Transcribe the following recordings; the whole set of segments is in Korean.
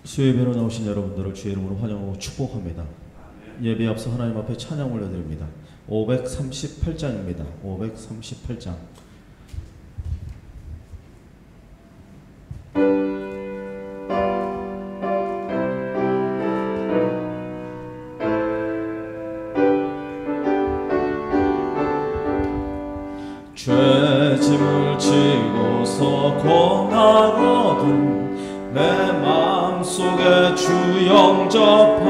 수요예배로 나오신 여러분들을 주의 이름으로 환영하고 축복합니다. 예배 앞서 하나님 앞에 찬양 올려드립니다. 538장입니다. 538장. 죄짐을 지고서 권하거든 내 마음속에 주 영접하며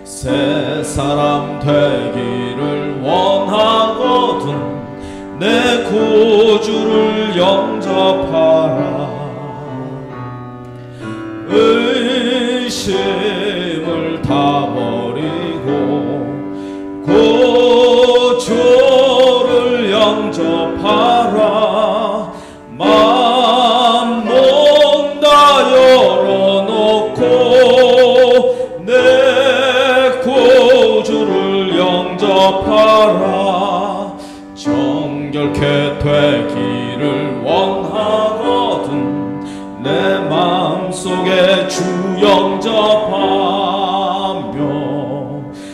새 사람 되기를 원하거든 내 구주를 영접하라. 의심을 다 버리고 구주를 영접하라. 마음 몸 다 열어놓고 내 구주를 영접하라. 정결케 되기를 원하거든 내 마음속에 주 영접하며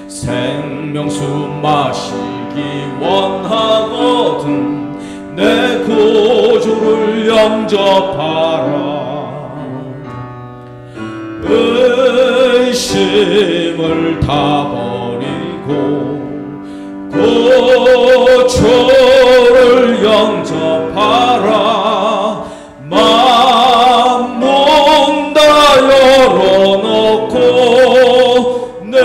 생명수 마시기 원하거든 내 구주를 영접하라. 의심을 다 버리고 구주를 영접하라. 마음 몸 다 열어놓고 내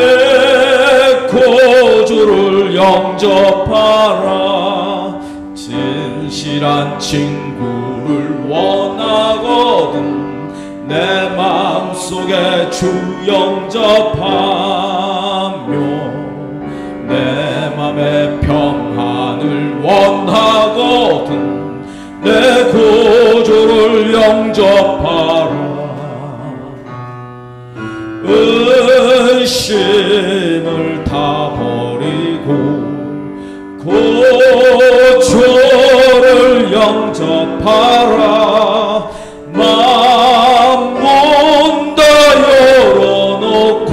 구주를 영접하라. 진실한 친구를 원하거든 내 마음속에 주 영접하며 내 맘의 평안을 원하거든 내 구주를 영접하라. 의심을 다 버리고 구주를 영접하라. 마음 몸 다 열어놓고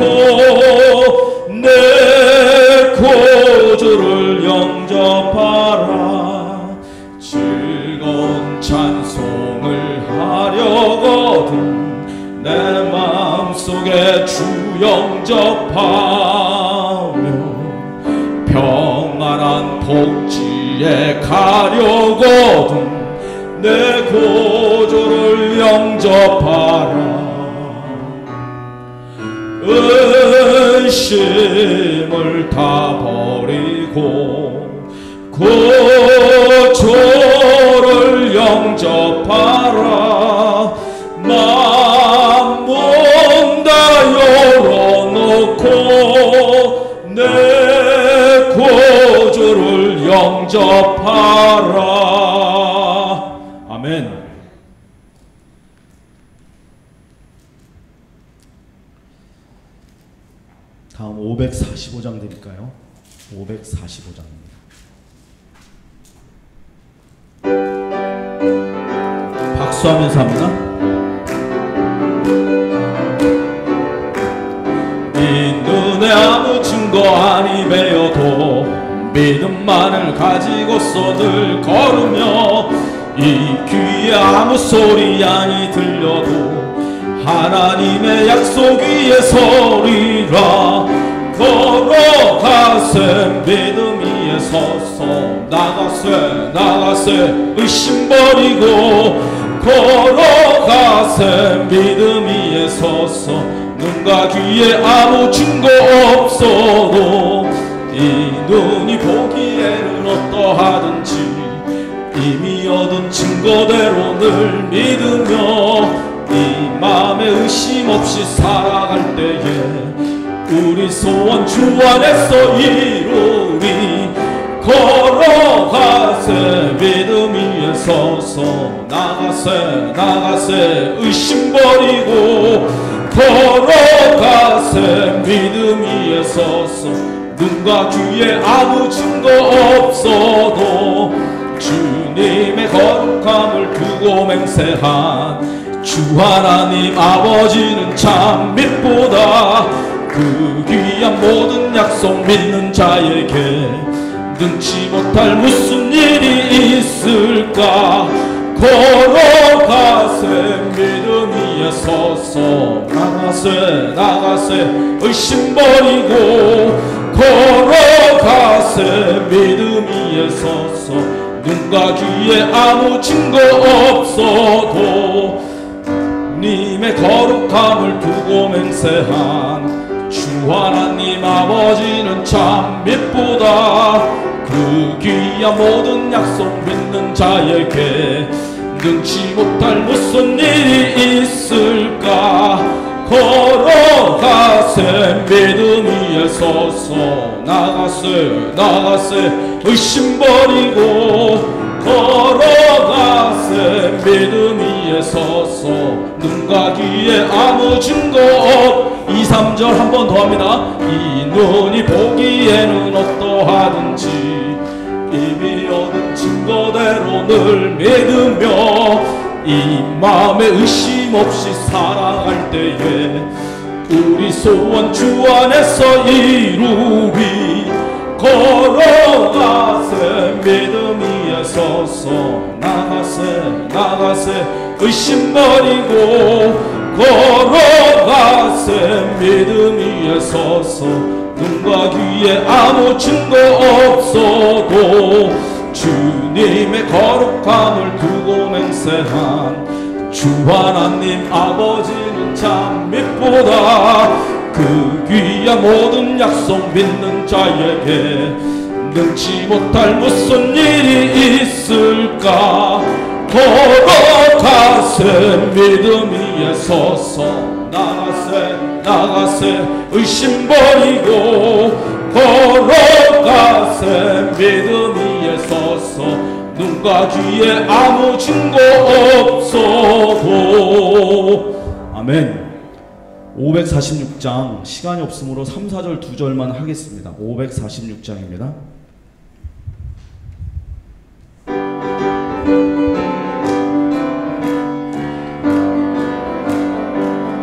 내 구주를 영접하라. 즐거운 찬송을 하려거든 내 마음속에 주 영접하며 평안한 복지에 가려거든 내 구주를 영접하라. 의심을 다 버리고 구주를 영접하라. 마음 몸 다 열어놓고 내 구주를 영접하라. 아멘. 다음 545장 드릴까요? 545장입니다. 박수하면서 합니다. 이 눈에 아무 증거 아니 배어도 믿음만을 가지고서 늘 걸으며 이 귀에 아무 소리 아니 들려도 하나님의 약속 위에 서리라. 걸어가세 믿음 위에 서서 나가세 의심 버리고 걸어가세 믿음 위에 서서 눈과 귀에 아무 증거 없어도 이 눈이 보기에는 어떠하든지 이미 얻은 증거대로 늘 믿으며 이 마음에 의심 없이 살아갈 때에 우리 소원 주 안에서 이루리. 걸어가세 믿음 위에 서서 나가세 의심 버리고 걸어가세 믿음 위에 서서 눈과 귀에 아무 증거 없어도 주님의 거룩함을 두고 맹세한 주 하나님 아버지는 참 빛보다 그 귀한 모든 약속 믿는 자에게 능치 못할 무슨 일이 있을까. 걸어가세 믿음 위에 서서 나가세 의심 버리고 걸어가세 믿음 위에 서서 눈과 귀에 아무 증거 없어도 님의 거룩함을 두고 맹세한 주 하나님 아버지는 참 빛보다 그 귀한 모든 약속 믿는 자에게 능치 못할 무슨 일이 있을까. 걸어가세 믿음 위에 서서 나가세 의심 버리고 걸어가세 믿음 위에 서서 눈과 귀에 아무 증거 없. 2, 3절 한 번 더 합니다. 이 눈이 보기에는 어떠하든지 이미 얻은 증거대로 늘 믿으며 이 마음에 의심 없이 살아갈 때에 우리 소원 주 안에서 이루리. 걸어가세 믿음 위에 서서 나가세 의심 버리고 걸어가세 믿음 위에 서서 눈과 귀에 아무 증거 없어도 주님의 거룩함을 두고 맹세한 주 하나님 아버지는 참 빛보다 그 귀한 모든 약속 믿는 자에게 능치 못할 무슨 일이 있을까. 걸어가세 믿음 위에 서서 나가세 의심 버리고 걸어가세 믿음 위에 서서 눈과 귀에 아무 증거 없어도. 아멘. 546장 시간이 없으므로 3, 4절 2절만 하겠습니다. 546장입니다.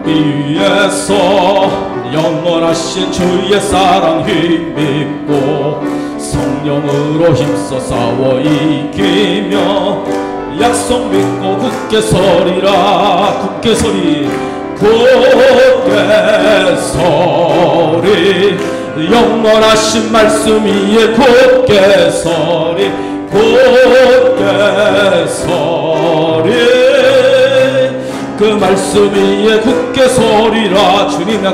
위에서 영원하신 주의 사랑 힘입고 성령으로 힘써 싸워 이기며 약속 믿고 굳게 서리라. 굳게 서리 영원하신 말씀 위에 굳게 서리. 그 말씀 위에 굳게 서리라. 주님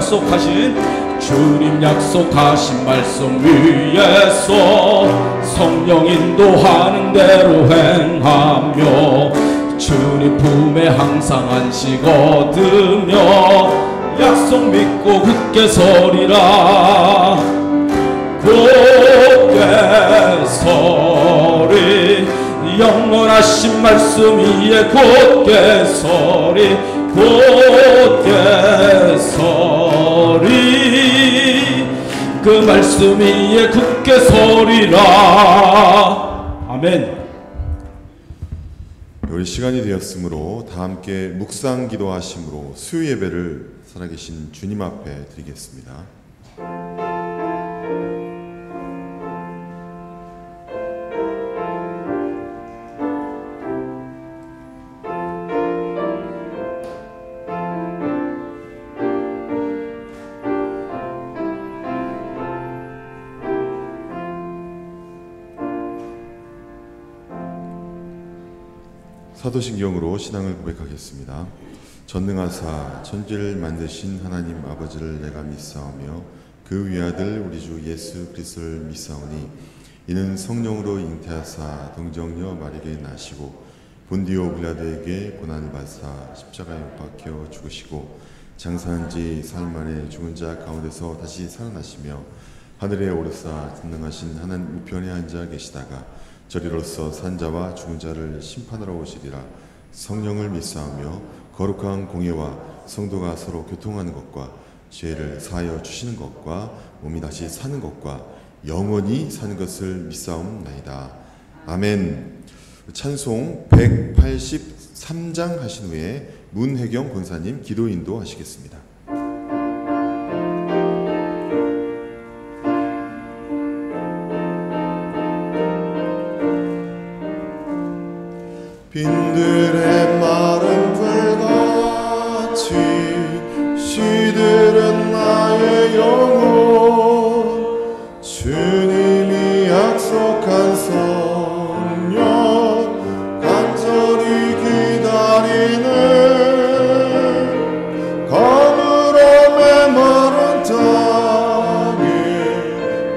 약속하신 말씀 위에서 성령 인도하는 대로 행하며 주님 품에 항상 안식 얻으며 약속 믿고 굳게 서리라. 굳게 서리 영원하신 말씀 위에 굳게 서리. 그 말씀 위에 굳게 서리라. 아멘. 우리 시간이 되었으므로 다 함께 묵상 기도하심으로 수요 예배를 살아계신 주님 앞에 드리겠습니다. 사도신경으로 신앙을 고백하겠습니다. 전능하사 천지를 만드신 하나님 아버지를 내가 믿사오며 그 위아들 우리 주 예수 그리스도를 믿사오니 이는 성령으로 잉태하사 동정녀 마리아에게 나시고 본디오 빌라도에게 고난을 받사 십자가에 못 박혀 죽으시고 장사한 지 사흘 만에 죽은 자 가운데서 다시 살아나시며 하늘에 오르사 전능하신 하나님 우편에 앉아 계시다가 저리로서 산자와 죽은 자를 심판하러 오시리라. 성령을 믿사오며 거룩한 공예와 성도가 서로 교통하는 것과 죄를 사하여 주시는 것과 몸이 다시 사는 것과 영원히 사는 것을 믿사옵나이다. 아멘. 찬송 183장 하신 후에 문혜경 권사님 기도 인도하시겠습니다. 빈들의 마른 풀같이 시들은 나의 영혼 주님이 약속한 성령 간절히 기다리는 가물어 메마른 땅에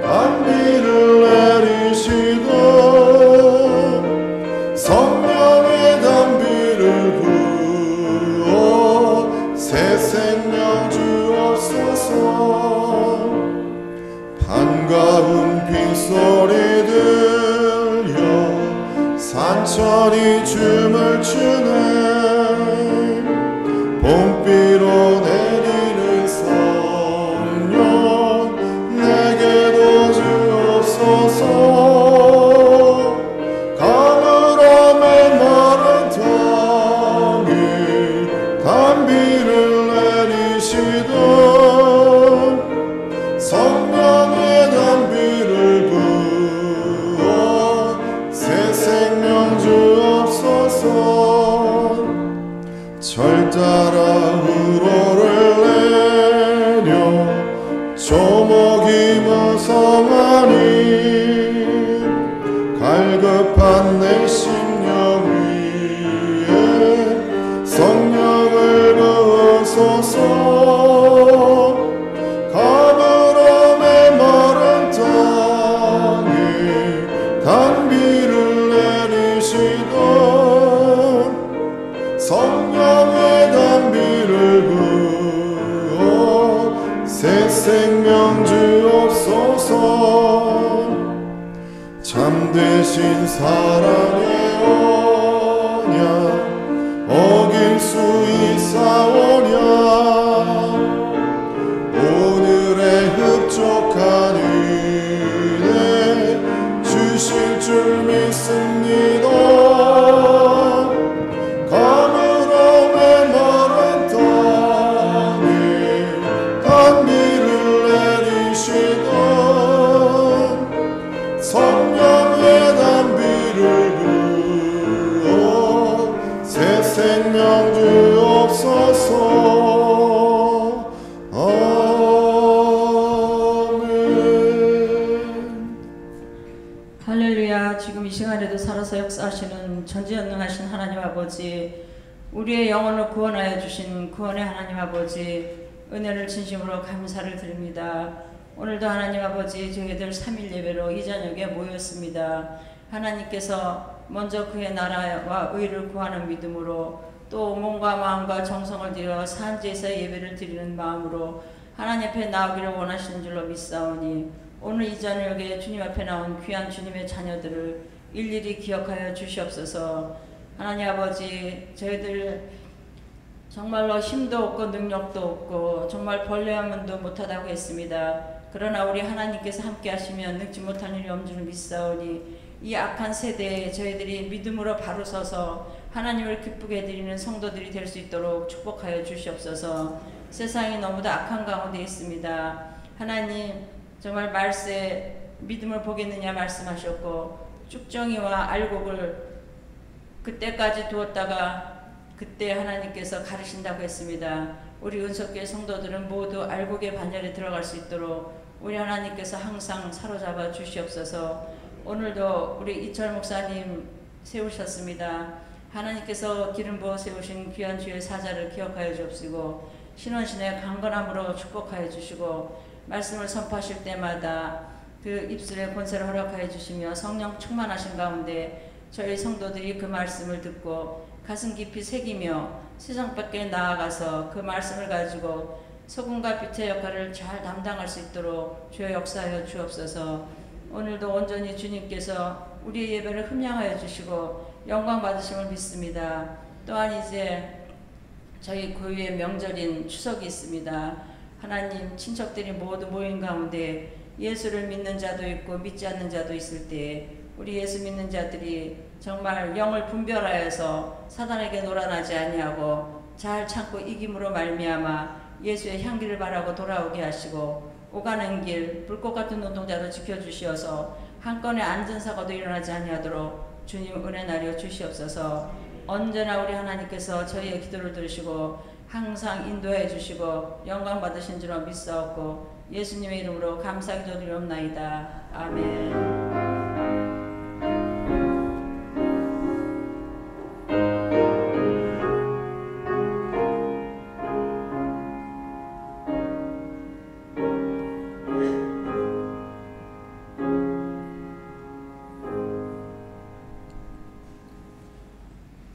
단비를 내리시던 성령의 단비를 부어 새 생명 주옵소서. 반가운 빗소리 들려 산천이 춤을 추네. 봄비로 내리는 성령 내게도 주옵소서. 가물어 메마른 땅에 단비를 내리시던 성령의 단비를 부어 새 생명 주옵소서. 절 따라 우로를 내려 조목이 무성하니 갈급한 내 심령 위에 성령을 부으소서. 가물어 메마른 땅에 단비를 내리시던 성령의 단비를 부어 새 생명 주옵소서. 참되신 사랑의 언약 어길 수 있사오냐. 오늘의 흡족한 은혜 주실 줄 믿습니다. 가물어 메마른 땅에 단비를 내리시던 성령의 단비를 부어 새 생명 주옵소서. 아멘. 할렐루야. 지금 이 시간에도 살아서 역사하시는 전지전능하신 하나님 아버지, 우리의 영혼을 구원하여 주신 구원의 하나님 아버지, 은혜를 진심으로 감사를 드립니다. 오늘도 하나님 아버지, 저희들 3일 예배로 이 저녁에 모였습니다. 하나님께서 먼저 그의 나라와 의를 구하는 믿음으로, 또 몸과 마음과 정성을 들여 산지에서 예배를 드리는 마음으로 하나님 앞에 나오기를 원하시는 줄로 믿사오니, 오늘 이 저녁에 주님 앞에 나온 귀한 주님의 자녀들을 일일이 기억하여 주시옵소서. 하나님 아버지, 저희들 정말로 힘도 없고 능력도 없고 정말 벌레하면도 못하다고 했습니다. 그러나 우리 하나님께서 함께 하시면 늙지 못할 일이 없는 줄 믿사오니, 이 악한 세대에 저희들이 믿음으로 바로 서서 하나님을 기쁘게 해드리는 성도들이 될 수 있도록 축복하여 주시옵소서. 세상이 너무도 악한 가운데 있습니다. 하나님, 정말 말세에 믿음을 보겠느냐 말씀하셨고, 쭉정이와 알곡을 그때까지 두었다가 그때 하나님께서 가르신다고 했습니다. 우리 은석교회 성도들은 모두 알곡의 반열에 들어갈 수 있도록 우리 하나님께서 항상 사로잡아 주시옵소서. 오늘도 우리 이철 목사님 세우셨습니다. 하나님께서 기름 부어 세우신 귀한 주의 사자를 기억하여 주옵시고, 신원신의 강건함으로 축복하여 주시고, 말씀을 선포하실 때마다 그 입술의 권세를 허락하여 주시며, 성령 충만하신 가운데 저희 성도들이 그 말씀을 듣고 가슴 깊이 새기며 세상 밖에 나아가서 그 말씀을 가지고 소금과 빛의 역할을 잘 담당할 수 있도록 주여 역사하여 주옵소서. 오늘도 온전히 주님께서 우리의 예배를 흠양하여 주시고 영광 받으심을 믿습니다. 또한 이제 저희 고유의 명절인 추석이 있습니다. 하나님, 친척들이 모두 모인 가운데 예수를 믿는 자도 있고 믿지 않는 자도 있을 때, 우리 예수 믿는 자들이 정말 영을 분별하여서 사단에게 놀아나지 아니하고 잘 참고 이김으로 말미암아 예수의 향기를 바라고 돌아오게 하시고 오가는 길 불꽃 같은 눈동자로 지켜주시어서 한 건의 안전사고도 일어나지 아니하도록 주님 은혜 나려 주시옵소서. 언제나 우리 하나님께서 저희의 기도를 들으시고 항상 인도해 주시고 영광 받으신 줄로 믿사옵고 예수님의 이름으로 감사하게 드리옵나이다. 아멘.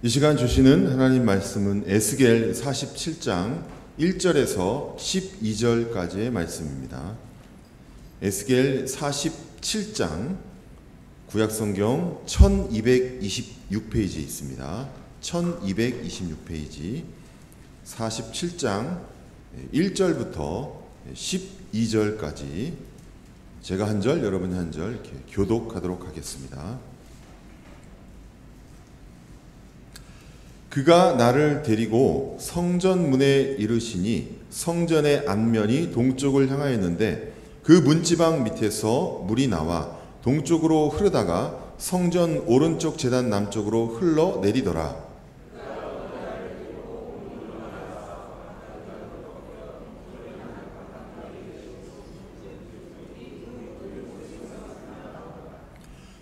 이 시간 주시는 하나님 말씀은 에스겔 47장 1절에서 12절까지의 말씀입니다. 에스겔 47장 구약성경 1226페이지에 있습니다. 1226페이지 47장 1절부터 12절까지 제가 한 절, 여러분이 한 절 이렇게 교독하도록 하겠습니다. 그가 나를 데리고 성전 문에 이르시니 성전의 안면이 동쪽을 향하였는데 그 문지방 밑에서 물이 나와 동쪽으로 흐르다가 성전 오른쪽 제단 남쪽으로 흘러 내리더라.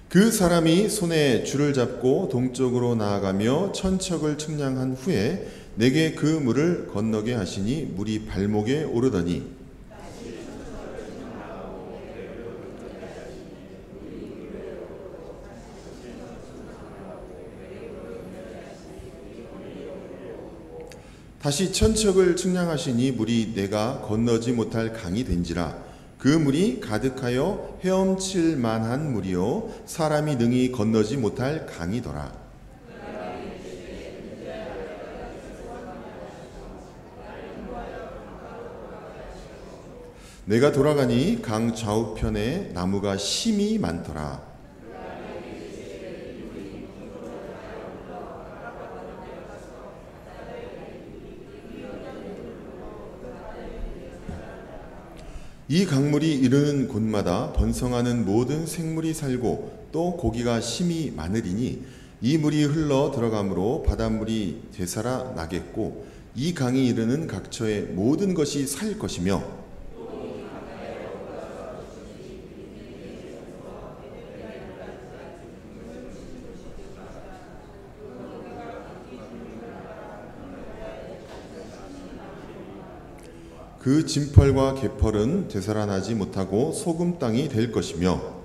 그 사람이 손에 줄을 잡고 동쪽으로 나아가며 천척을 측량한 후에 내게 그 물을 건너게 하시니 물이 발목에 오르더니 다시 천척을 측량하시니 물이 내가 건너지 못할 강이 된지라. 그 물이 가득하여 헤엄칠 만한 물이요 사람이 능히 건너지 못할 강이더라. 내가 돌아가니 강 좌우편에 나무가 심이 많더라. 이 강물이 이르는 곳마다 번성하는 모든 생물이 살고 또 고기가 심이 많으리니 이 물이 흘러 들어가므로 바닷물이 되살아 나겠고 이 강이 이르는 각처의 모든 것이 살 것이며 그 진펄과 개펄은 되살아나지 못하고 소금 땅이 될 것이며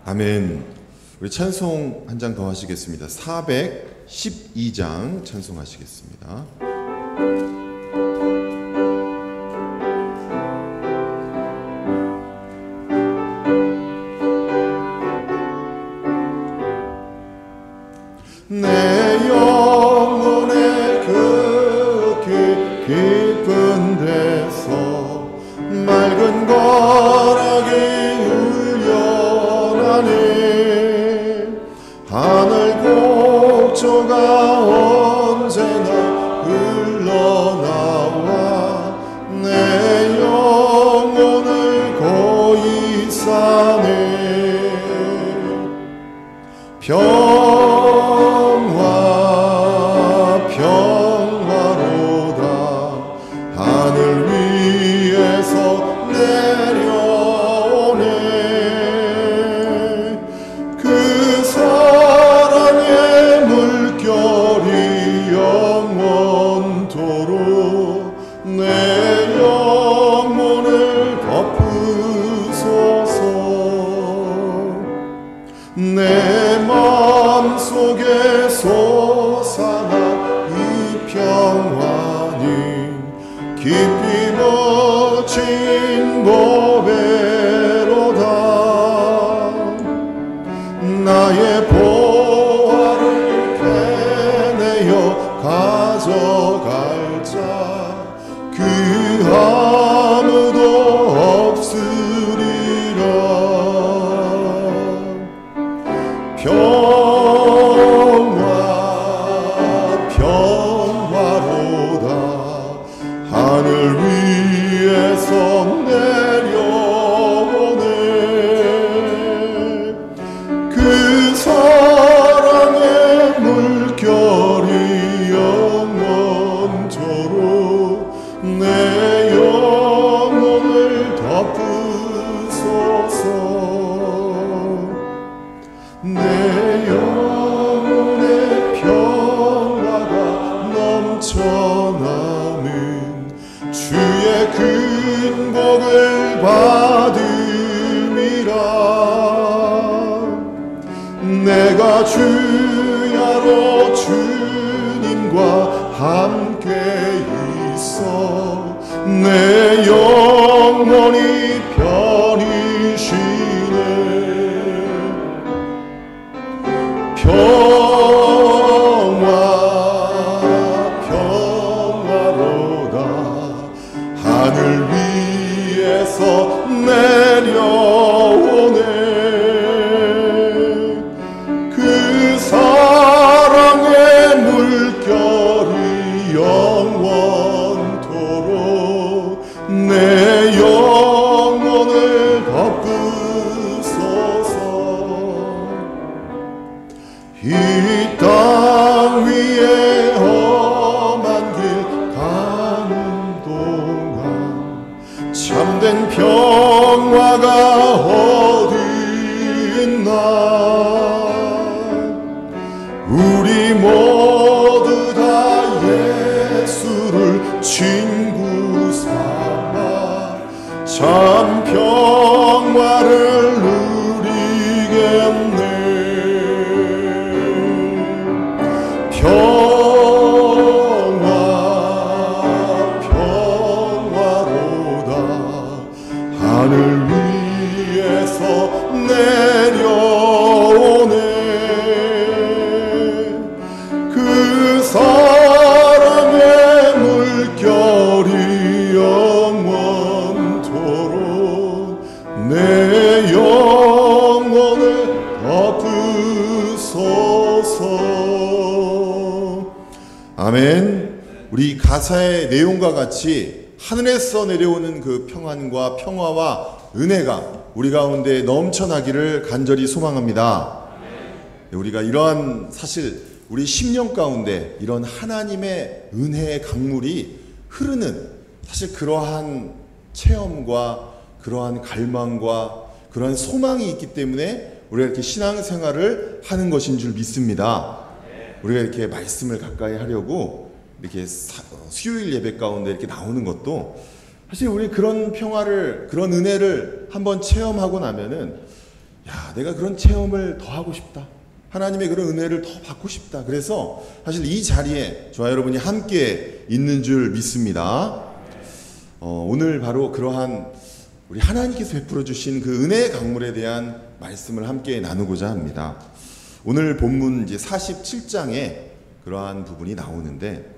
아멘. 우리 찬송 한 장 더 하시겠습니다. 412장 찬송하시겠습니다. 내 영혼의 그 깊은 데서 맑은 거락이 울려나네. 하늘 곡조가 언제나 흘러나와 내 영혼을 고이 싸네. 평화로다. 하늘 위에서 내려오네. 그 사랑의 물결이 영원토록 내 영혼을 덮으소서. 내 마음속에 솟아나 이 평안이 깊이 멋진 보배로다. 나의 보화를 캐내 내가 주야로 주님과 함께 있어 내 영혼이 편히 쉬네. 평화로다 하늘 위에서 내려오네. 그 사랑의 물결이 영원토록 내 영혼을 덮으소서. 이 땅 위에 험한 길 가는 동안 참된 평화가 어디 있나. 우리 모두 다 예수를 친구 삼아 참 평화를 누리겠네. 평화로다 하늘 위에서 내려오네. 그 사랑의 물결이 영원토록 내 영혼을 덮으소서. 아멘. 우리 가사의 내용과 같이 하늘에서 내려오는 그 평안과 평화와 은혜가 우리 가운데 넘쳐나기를 간절히 소망합니다. 우리가 이러한 사실 우리 심령 가운데 이런 하나님의 은혜의 강물이 흐르는 사실 그러한 체험과 그러한 갈망과 그러한 소망이 있기 때문에 우리가 이렇게 신앙생활을 하는 것인 줄 믿습니다. 우리가 이렇게 말씀을 가까이 하려고 이렇게 수요일 예배 가운데 이렇게 나오는 것도 사실 우리 그런 평화를 그런 은혜를 한번 체험하고 나면은 야, 내가 그런 체험을 더 하고 싶다. 하나님의 그런 은혜를 더 받고 싶다. 그래서 사실 이 자리에 저와 여러분이 함께 있는 줄 믿습니다. 오늘 바로 그러한 우리 하나님께서 베풀어 주신 그 은혜의 강물에 대한 말씀을 함께 나누고자 합니다. 오늘 본문 이제 47장에 그러한 부분이 나오는데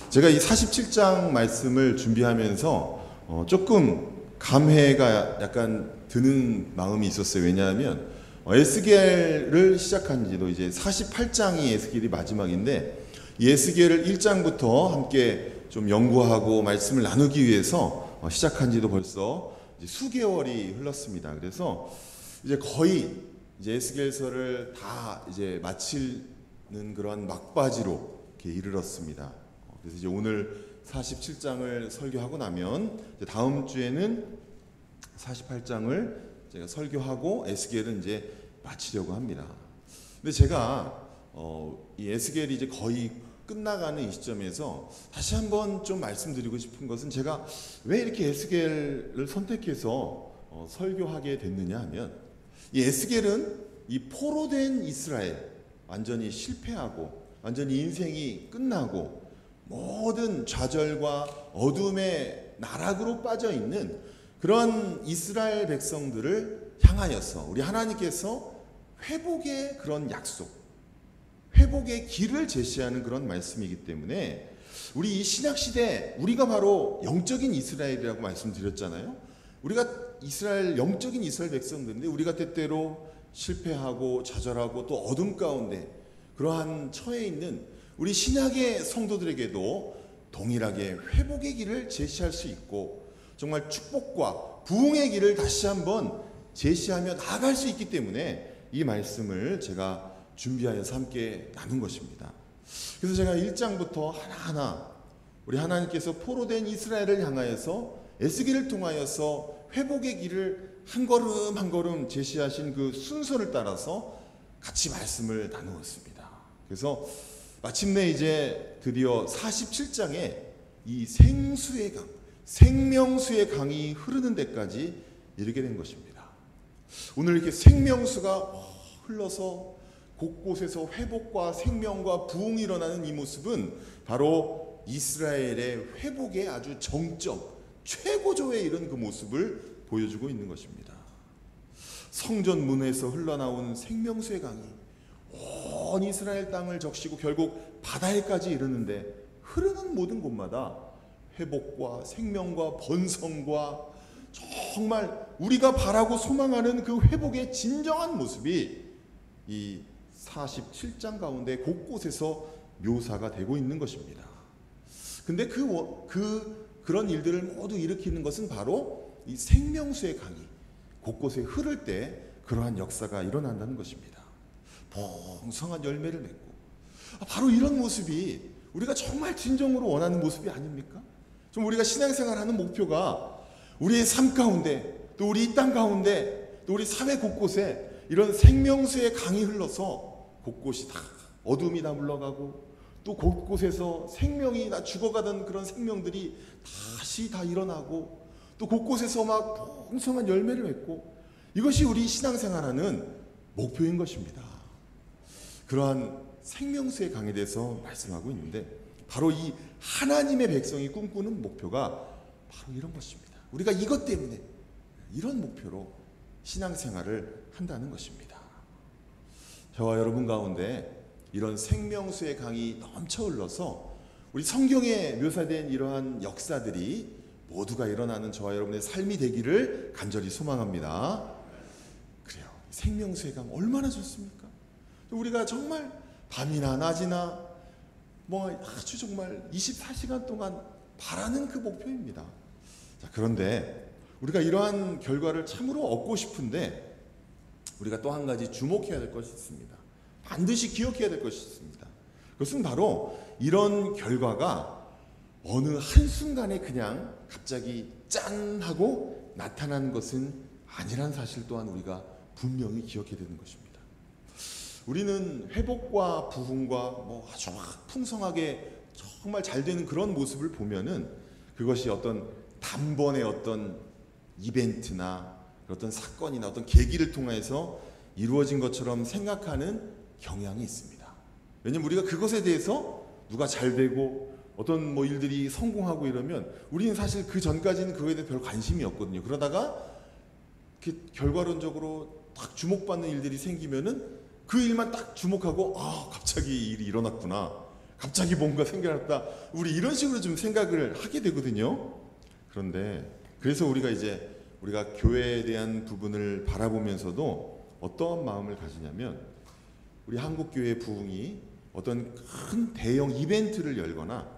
제가 이 47장 말씀을 준비하면서 조금 감회가 약간 드는 마음이 있었어요. 왜냐하면 에스겔을 시작한 지도 이제 48장이 에스겔이 마지막인데 이 에스겔을 1장부터 함께 좀 연구하고 말씀을 나누기 위해서 시작한 지도 벌써 이제 수개월이 흘렀습니다. 그래서 이제 거의 이제 에스겔서를 다 이제 마치는 그런 막바지로 이렇게 이르렀습니다. 그래서 이제 오늘 47장을 설교하고 나면 이제 다음 주에는 48장을 제가 설교하고 에스겔은 이제 마치려고 합니다. 근데 제가 이 에스겔이 이제 거의 끝나가는 이 시점에서 다시 한번 좀 말씀드리고 싶은 것은 제가 왜 이렇게 에스겔을 선택해서 설교하게 됐느냐 하면 이 에스겔은 이 포로된 이스라엘 완전히 실패하고 완전히 인생이 끝나고 모든 좌절과 어둠의 나락으로 빠져 있는 그런 이스라엘 백성들을 향하여서 우리 하나님께서 회복의 그런 약속, 회복의 길을 제시하는 그런 말씀이기 때문에 우리 이 신약시대 우리가 바로 영적인 이스라엘이라고 말씀드렸잖아요. 우리가 이스라엘 영적인 이스라엘 백성들인데 우리가 때때로 실패하고 좌절하고 또 어둠 가운데 그러한 처해 있는 우리 신약의 성도들에게도 동일하게 회복의 길을 제시할 수 있고 정말 축복과 부흥의 길을 다시 한번 제시하며 나아갈 수 있기 때문에 이 말씀을 제가 준비하여서 함께 나눈 것입니다. 그래서 제가 1장부터 하나하나 우리 하나님께서 포로된 이스라엘을 향하여서 에스겔을 통하여서 회복의 길을 한 걸음 한 걸음 제시하신 그 순서를 따라서 같이 말씀을 나누었습니다. 그래서 마침내 이제 드디어 47장에 이 생수의 강, 생명수의 강이 흐르는 데까지 이르게 된 것입니다. 오늘 이렇게 생명수가 흘러서 곳곳에서 회복과 생명과 부흥이 일어나는 이 모습은 바로 이스라엘의 회복의 아주 정점, 최고조에 이른 그 모습을 보여주고 있는 것입니다. 성전 문에서 흘러나온 생명수의 강이 온 이스라엘 땅을 적시고 결국 바다에까지 이르는데, 흐르는 모든 곳마다 회복과 생명과 번성과 정말 우리가 바라고 소망하는 그 회복의 진정한 모습이 이 47장 가운데 곳곳에서 묘사가 되고 있는 것입니다. 근데 그런 일들을 모두 일으키는 것은 바로 이 생명수의 강이 곳곳에 흐를 때 그러한 역사가 일어난다는 것입니다. 풍성한 열매를 맺고, 바로 이런 모습이 우리가 정말 진정으로 원하는 모습이 아닙니까? 좀 우리가 신앙생활하는 목표가 우리의 삶 가운데, 또 우리 이 땅 가운데, 또 우리 사회 곳곳에 이런 생명수의 강이 흘러서 곳곳이 다 어둠이 다 물러가고, 또 곳곳에서 생명이 다 죽어가던 그런 생명들이 다시 다 일어나고, 또 곳곳에서 막 풍성한 열매를 맺고, 이것이 우리 신앙생활하는 목표인 것입니다. 그러한 생명수의 강에 대해서 말씀하고 있는데, 바로 이 하나님의 백성이 꿈꾸는 목표가 바로 이런 것입니다. 우리가 이것 때문에 이런 목표로 신앙생활을 한다는 것입니다. 저와 여러분 가운데 이런 생명수의 강이 넘쳐 흘러서 우리 성경에 묘사된 이러한 역사들이 모두가 일어나는 저와 여러분의 삶이 되기를 간절히 소망합니다. 그래요. 생명수의 강 얼마나 좋습니까? 우리가 정말 밤이나 낮이나 아주 정말 24시간 동안 바라는 그 목표입니다. 자, 그런데 우리가 이러한 결과를 참으로 얻고 싶은데 우리가 또 한 가지 주목해야 될 것이 있습니다. 반드시 기억해야 될 것이 있습니다. 그것은 바로 이런 결과가 어느 한순간에 그냥 갑자기 짠 하고 나타나는 것은 아니란 사실 또한 우리가 분명히 기억해야 되는 것입니다. 우리는 회복과 부흥과 아주 풍성하게 정말 잘 되는 그런 모습을 보면은 그것이 어떤 단번의 어떤 이벤트나 어떤 사건이나 어떤 계기를 통해서 이루어진 것처럼 생각하는 경향이 있습니다. 왜냐면 우리가 그것에 대해서 누가 잘 되고 어떤 일들이 성공하고 이러면 우리는 사실 그 전까지는 그거에 대해 별 관심이 없거든요. 그러다가 결과론적으로 딱 주목받는 일들이 생기면은 그 일만 딱 주목하고 갑자기 일이 일어났구나, 갑자기 뭔가 생겨났다, 우리 이런 식으로 좀 생각을 하게 되거든요. 그런데 그래서 우리가 교회에 대한 부분을 바라보면서도 어떠한 마음을 가지냐면, 우리 한국교회 부흥이 어떤 큰 대형 이벤트를 열거나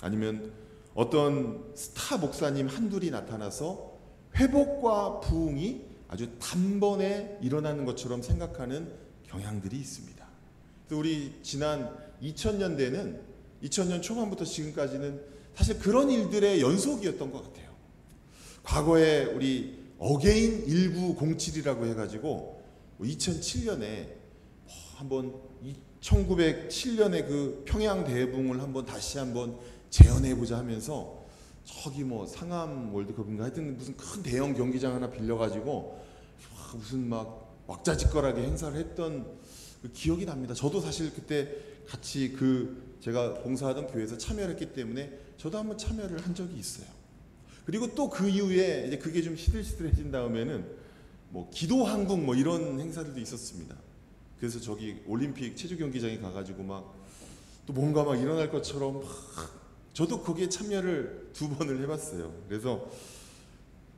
아니면 어떤 스타 목사님 한둘이 나타나서 회복과 부흥이 아주 단번에 일어나는 것처럼 생각하는 경향들이 있습니다. 그래서 우리 지난 2000년대는 2000년 초반부터 지금까지는 사실 그런 일들의 연속이었던 것 같아요. 과거에 우리 어게인 1907이라고 해가지고 2007년에 한번 1907년에 그 평양 대붕을 다시 한번 재현해보자 하면서 저기 상암 월드컵인가 하여튼 무슨 큰 대형 경기장 하나 빌려가지고 무슨 왁자지껄하게 행사를 했던 그 기억이 납니다. 저도 사실 그때 같이 제가 봉사하던 교회에서 참여를 했기 때문에 저도 한번 참여를 한 적이 있어요. 그리고 또 그 이후에 이제 그게 좀 시들시들해진 다음에는 기도 한국 이런 행사들도 있었습니다. 그래서 저기 올림픽 체조 경기장에 가가지고 또 뭔가 일어날 것처럼 저도 거기에 참여를 2번을 해봤어요.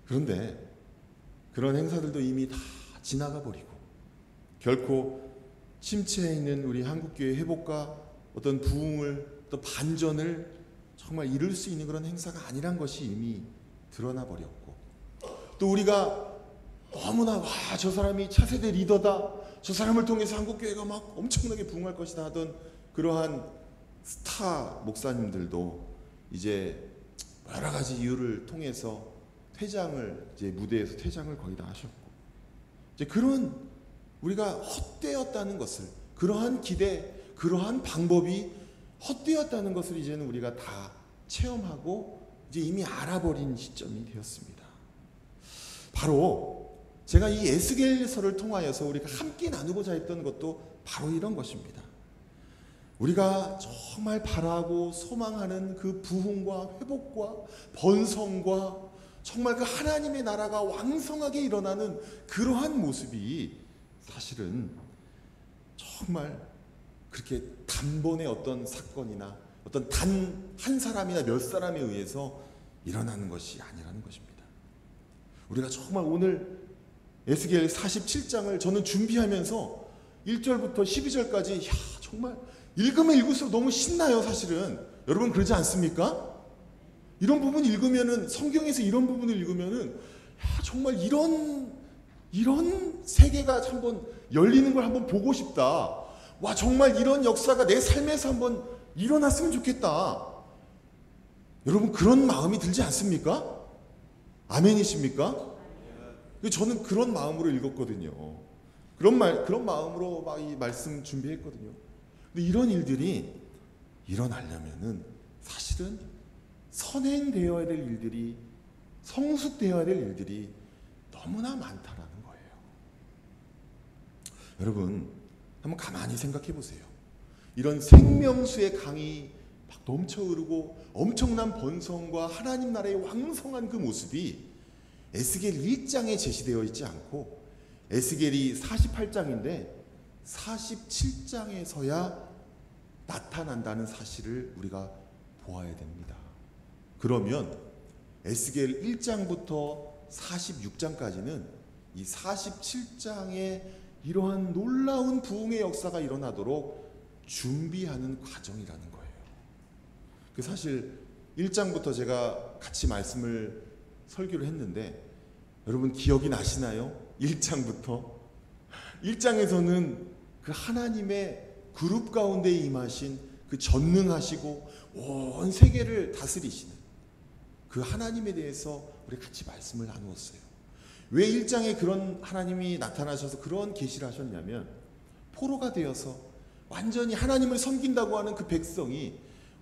그런데 그런 행사들도 이미 다 지나가 버리고 결코 침체해 있는 우리 한국교회 회복과 어떤 부흥을, 또 반전을 정말 이룰 수 있는 그런 행사가 아니란 것이 이미 드러나 버렸고, 또 우리가 너무나 저 사람이 차세대 리더다, 저 사람을 통해서 한국교회가 엄청나게 부흥할 것이다 하던 그러한 스타 목사님들도 이제 여러 가지 이유를 통해서 무대에서 퇴장을 거의 다 하셨고, 이제 그런 우리가 헛되었다는 것을, 그러한 기대, 그러한 방법이 헛되었다는 것을 이제는 우리가 다 체험하고 이제 이미 알아버린 시점이 되었습니다. 바로 제가 이 에스겔서를 통하여서 우리가 함께 나누고자 했던 것도 바로 이런 것입니다. 우리가 정말 바라고 소망하는 그 부흥과 회복과 번성과 정말 그 하나님의 나라가 왕성하게 일어나는 그러한 모습이 사실은 정말 그렇게 단번에 어떤 사건이나 어떤 단 한 사람이나 몇 사람에 의해서 일어나는 것이 아니라는 것입니다. 우리가 정말 오늘 에스겔 47장을 저는 준비하면서 1절부터 12절까지 정말 읽으면 읽을수록 너무 신나요. 사실은 여러분 그러지 않습니까? 이런 부분 읽으면은, 성경에서 이런 부분을 읽으면은 정말 이런 세계가 한번 열리는 걸 한번 보고 싶다. 와, 정말 이런 역사가 내 삶에서 한번 일어났으면 좋겠다. 여러분 그런 마음이 들지 않습니까? 아멘이십니까? 저는 그런 마음으로 읽었거든요. 그런 마음으로 막 이 말씀 준비했거든요. 근데 이런 일들이 일어나려면은 사실은 선행되어야 될 일들이, 성숙되어야 될 일들이 너무나 많다라는 거예요. 여러분 한번 가만히 생각해 보세요. 이런 생명수의 강이 막 넘쳐 흐르고 엄청난 번성과 하나님 나라의 왕성한 그 모습이 에스겔 1장에 제시되어 있지 않고 에스겔이 48장인데 47장에서야 나타난다는 사실을 우리가 보아야 됩니다. 그러면 에스겔 1장부터 46장까지는 이 47장에 이러한 놀라운 부흥의 역사가 일어나도록 준비하는 과정이라는 거예요. 사실 1장부터 제가 같이 말씀을 설교를 했는데 여러분 기억이 나시나요? 1장에서는 그 하나님의 그룹 가운데 임하신 그 전능하시고 온 세계를 다스리시는 그 하나님에 대해서 우리 같이 말씀을 나누었어요. 왜 1장에 그런 하나님이 나타나셔서 그런 계시를 하셨냐면, 포로가 되어서 완전히 하나님을 섬긴다고 하는 그 백성이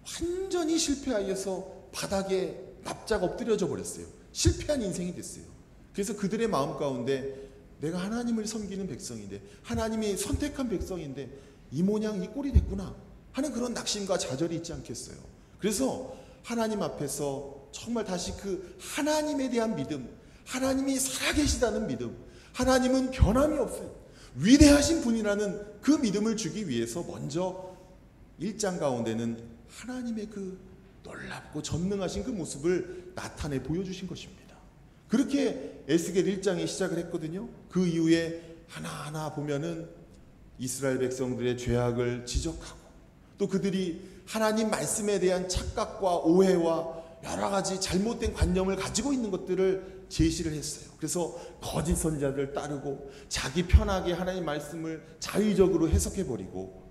완전히 실패하여서 바닥에 납작 엎드려져 버렸어요. 실패한 인생이 됐어요. 그래서 그들의 마음 가운데 내가 하나님을 섬기는 백성인데, 하나님이 선택한 백성인데 이 모양 이 꼴이 됐구나 하는 그런 낙심과 좌절이 있지 않겠어요. 그래서 하나님 앞에서 정말 다시 그 하나님에 대한 믿음, 하나님이 살아계시다는 믿음, 하나님은 변함이 없어요, 위대하신 분이라는 그 믿음을 주기 위해서 먼저 1장 가운데는 하나님의 그 놀랍고 전능하신 그 모습을 나타내 보여주신 것입니다. 그렇게 에스겔 1장이 시작을 했거든요. 그 이후에 하나하나 보면은 이스라엘 백성들의 죄악을 지적하고, 또 그들이 하나님 말씀에 대한 착각과 오해와 여러 가지 잘못된 관념을 가지고 있는 것들을 제시를 했어요. 그래서 거짓 선지자들을 따르고 자기 편하게 하나님 말씀을 자의적으로 해석해버리고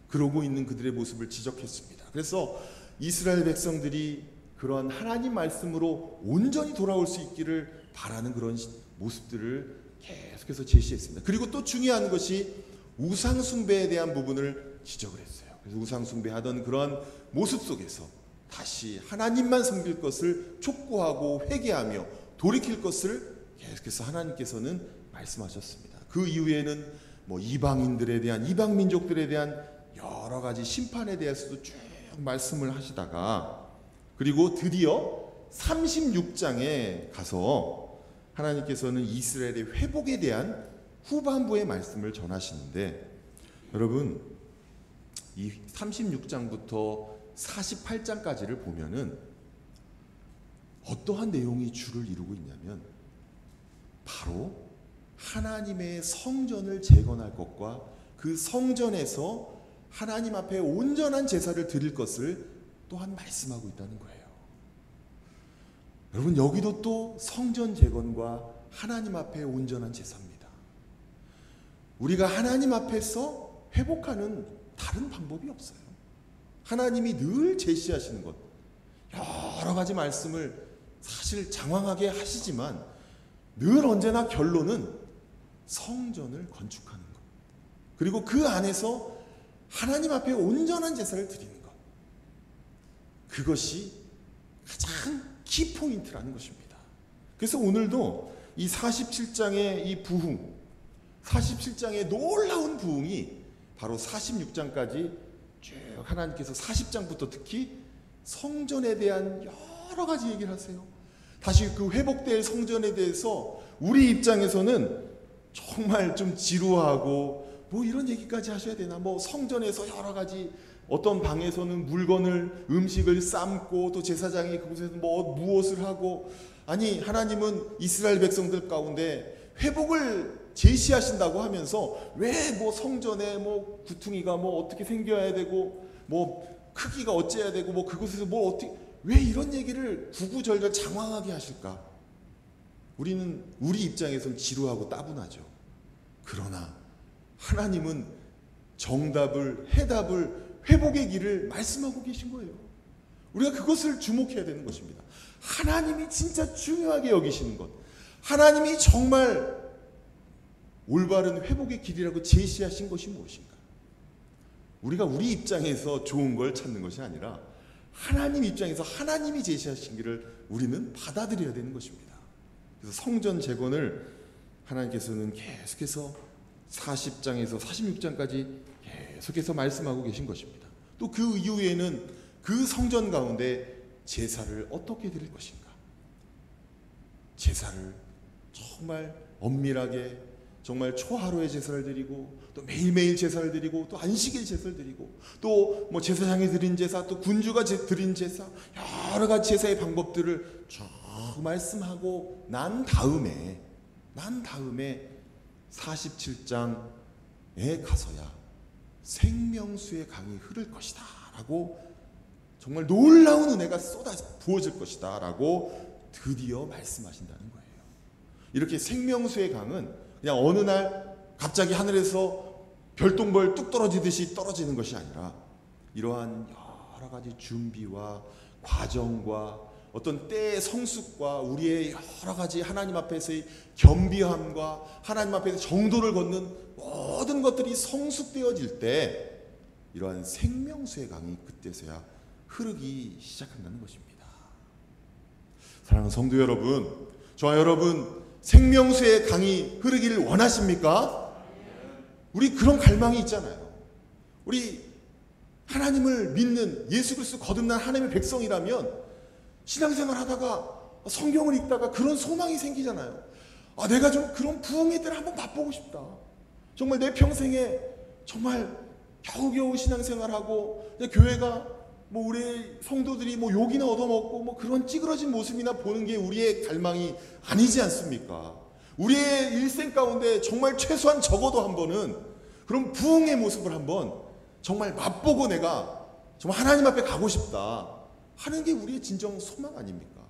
그러고 있는 그들의 모습을 지적했습니다. 그래서 이스라엘 백성들이 그런 하나님 말씀으로 온전히 돌아올 수 있기를 바라는 그런 모습들을 계속해서 제시했습니다. 그리고 또 중요한 것이 우상 숭배에 대한 부분을 지적을 했어요. 그래서 우상 숭배하던 그런 모습 속에서 다시 하나님만 섬길 것을 촉구하고 회개하며 돌이킬 것을 계속해서 하나님께서는 말씀하셨습니다. 그 이후에는 이방인들에 대한, 이방 민족들에 대한 여러 가지 심판에 대해서도 쭉 말씀을 하시다가, 그리고 드디어 36장에 가서 하나님께서는 이스라엘의 회복에 대한 후반부의 말씀을 전하시는데, 여러분 이 36장부터 48장까지를 보면은 어떠한 내용이 주를 이루고 있냐면, 바로 하나님의 성전을 재건할 것과 그 성전에서 하나님 앞에 온전한 제사를 드릴 것을 또한 말씀하고 있다는 거예요. 여러분 여기도 또 성전 재건과 하나님 앞에 온전한 제사입니다. 우리가 하나님 앞에서 회복하는 다른 방법이 없어요. 하나님이 늘 제시하시는 것, 여러 가지 말씀을 사실 장황하게 하시지만 늘 언제나 결론은 성전을 건축하는 것, 그리고 그 안에서 하나님 앞에 온전한 제사를 드리는 것, 그것이 가장 키포인트라는 것입니다. 그래서 오늘도 이 47장의 이 부흥, 47장의 놀라운 부흥이 바로 46장까지 쭉 하나님께서 40장부터 특히 성전에 대한 여러 가지 얘기를 하세요. 다시 그 회복될 성전에 대해서 우리 입장에서는 정말 좀 지루하고 뭐 이런 얘기까지 하셔야 되나, 뭐 성전에서 여러 가지 어떤 방에서는 물건을 음식을 삶고 또 제사장이 그곳에서 뭐 무엇을 하고, 아니 하나님은 이스라엘 백성들 가운데 회복을 제시하신다고 하면서 왜 뭐 성전에 뭐 구퉁이가 뭐 어떻게 생겨야 되고 뭐 크기가 어째야 되고 뭐 그곳에서 뭐 어떻게, 왜 이런 얘기를 구구절절 장황하게 하실까? 우리는 우리 입장에선 지루하고 따분하죠. 그러나 하나님은 정답을, 해답을, 회복의 길을 말씀하고 계신 거예요. 우리가 그것을 주목해야 되는 것입니다. 하나님이 진짜 중요하게 여기시는 것, 하나님이 정말 올바른 회복의 길이라고 제시하신 것이 무엇인가? 우리가 우리 입장에서 좋은 걸 찾는 것이 아니라 하나님 입장에서 하나님이 제시하신 길을 우리는 받아들여야 되는 것입니다. 그래서 성전 재건을 하나님께서는 계속해서 40장에서 46장까지 계속해서 말씀하고 계신 것입니다. 또 그 이후에는 그 성전 가운데 제사를 어떻게 드릴 것인가, 제사를 정말 엄밀하게 정말 초하루의 제사를 드리고 또 매일매일 제사를 드리고 또 안식일 제사를 드리고 또 뭐 제사장이 드린 제사, 또 군주가 드린 제사, 여러 가지 제사의 방법들을 쭉 말씀하고 난 다음에 47장에 가서야 생명수의 강이 흐를 것이다 라고, 정말 놀라운 은혜가 쏟아 부어질 것이다 라고 드디어 말씀하신다는 거예요. 이렇게 생명수의 강은 그냥 어느 날 갑자기 하늘에서 별똥별 뚝 떨어지듯이 떨어지는 것이 아니라 이러한 여러 가지 준비와 과정과 어떤 때의 성숙과 우리의 여러 가지 하나님 앞에서의 겸비함과 하나님 앞에서 정도를 걷는 모든 것들이 성숙되어질 때 이러한 생명수의 강이 그때서야 흐르기 시작한다는 것입니다. 사랑하는 성도 여러분, 저와 여러분 생명수의 강이 흐르기를 원하십니까? 우리 그런 갈망이 있잖아요. 우리 하나님을 믿는 예수 그리스도 거듭난 하나님의 백성이라면 신앙생활 하다가 성경을 읽다가 그런 소망이 생기잖아요. 아, 내가 좀 그런 부흥의 때를 한번 맛보고 싶다. 정말 내 평생에 정말 겨우겨우 신앙생활하고 교회가 뭐 우리 성도들이 뭐 욕이나 얻어먹고 뭐 그런 찌그러진 모습이나 보는 게 우리의 갈망이 아니지 않습니까? 우리의 일생 가운데 정말 최소한 적어도 한 번은 그런 부흥의 모습을 한번 정말 맛보고 내가 정말 하나님 앞에 가고 싶다 하는 게 우리의 진정 소망 아닙니까?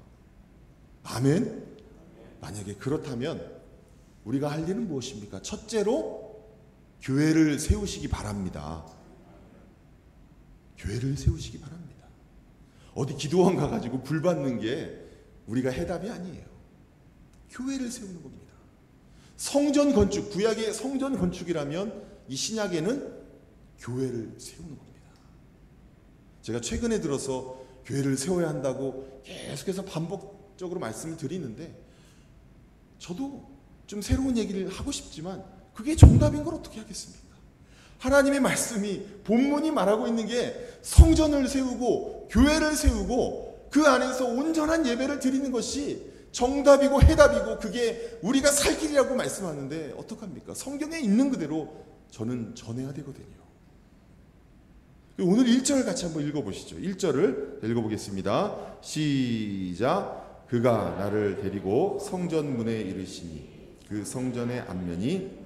아멘? 만약에 그렇다면 우리가 할 일은 무엇입니까? 첫째로 교회를 세우시기 바랍니다. 교회를 세우시기 바랍니다. 어디 기도원 가가지고 불 받는 게 우리가 해답이 아니에요. 교회를 세우는 겁니다. 성전 건축, 구약의 성전 건축이라면 이 신약에는 교회를 세우는 겁니다. 제가 최근에 들어서 교회를 세워야 한다고 계속해서 반복적으로 말씀을 드리는데 저도 좀 새로운 얘기를 하고 싶지만 그게 정답인 걸 어떻게 하겠습니까? 하나님의 말씀이 본문이 말하고 있는 게 성전을 세우고 교회를 세우고 그 안에서 온전한 예배를 드리는 것이 정답이고 해답이고 그게 우리가 살 길이라고 말씀하는데 어떡합니까? 성경에 있는 그대로 저는 전해야 되거든요. 오늘 1절 같이 한번 읽어보시죠. 1절을 읽어보겠습니다. 시작. 그가 나를 데리고 성전 문에 이르시니 그 성전의 앞면이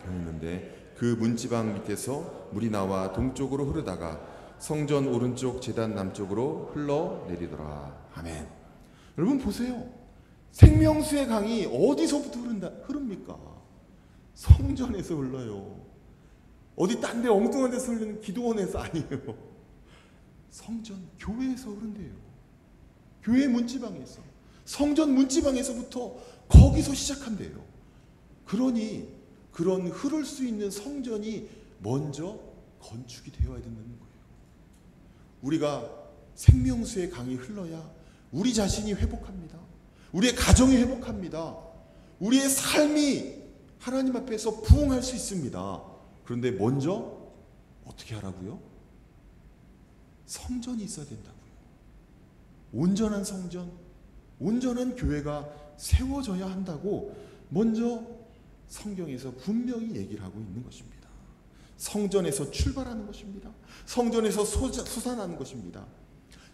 있는데 그 문지방 밑에서 물이 나와 동쪽으로 흐르다가 성전 오른쪽 제단 남쪽으로 흘러내리더라. 아멘. 여러분 보세요. 생명수의 강이 어디서부터 흐릅니까? 성전에서 흘러요. 어디 딴 데 엉뚱한 데서 흐르는 기도원에서 아니에요. 성전, 교회에서 흐른대요. 교회 문지방에서, 성전 문지방에서부터 거기서 시작한대요. 그러니 그런 흐를 수 있는 성전이 먼저 건축이 되어야 된다는 거예요. 우리가 생명수의 강이 흘러야 우리 자신이 회복합니다. 우리의 가정이 회복합니다. 우리의 삶이 하나님 앞에서 부응할 수 있습니다. 그런데 먼저 어떻게 하라고요? 성전이 있어야 된다고요. 온전한 성전, 온전한 교회가 세워져야 한다고 먼저 성경에서 분명히 얘기를 하고 있는 것입니다. 성전에서 출발하는 것입니다. 성전에서 솟아나는 것입니다.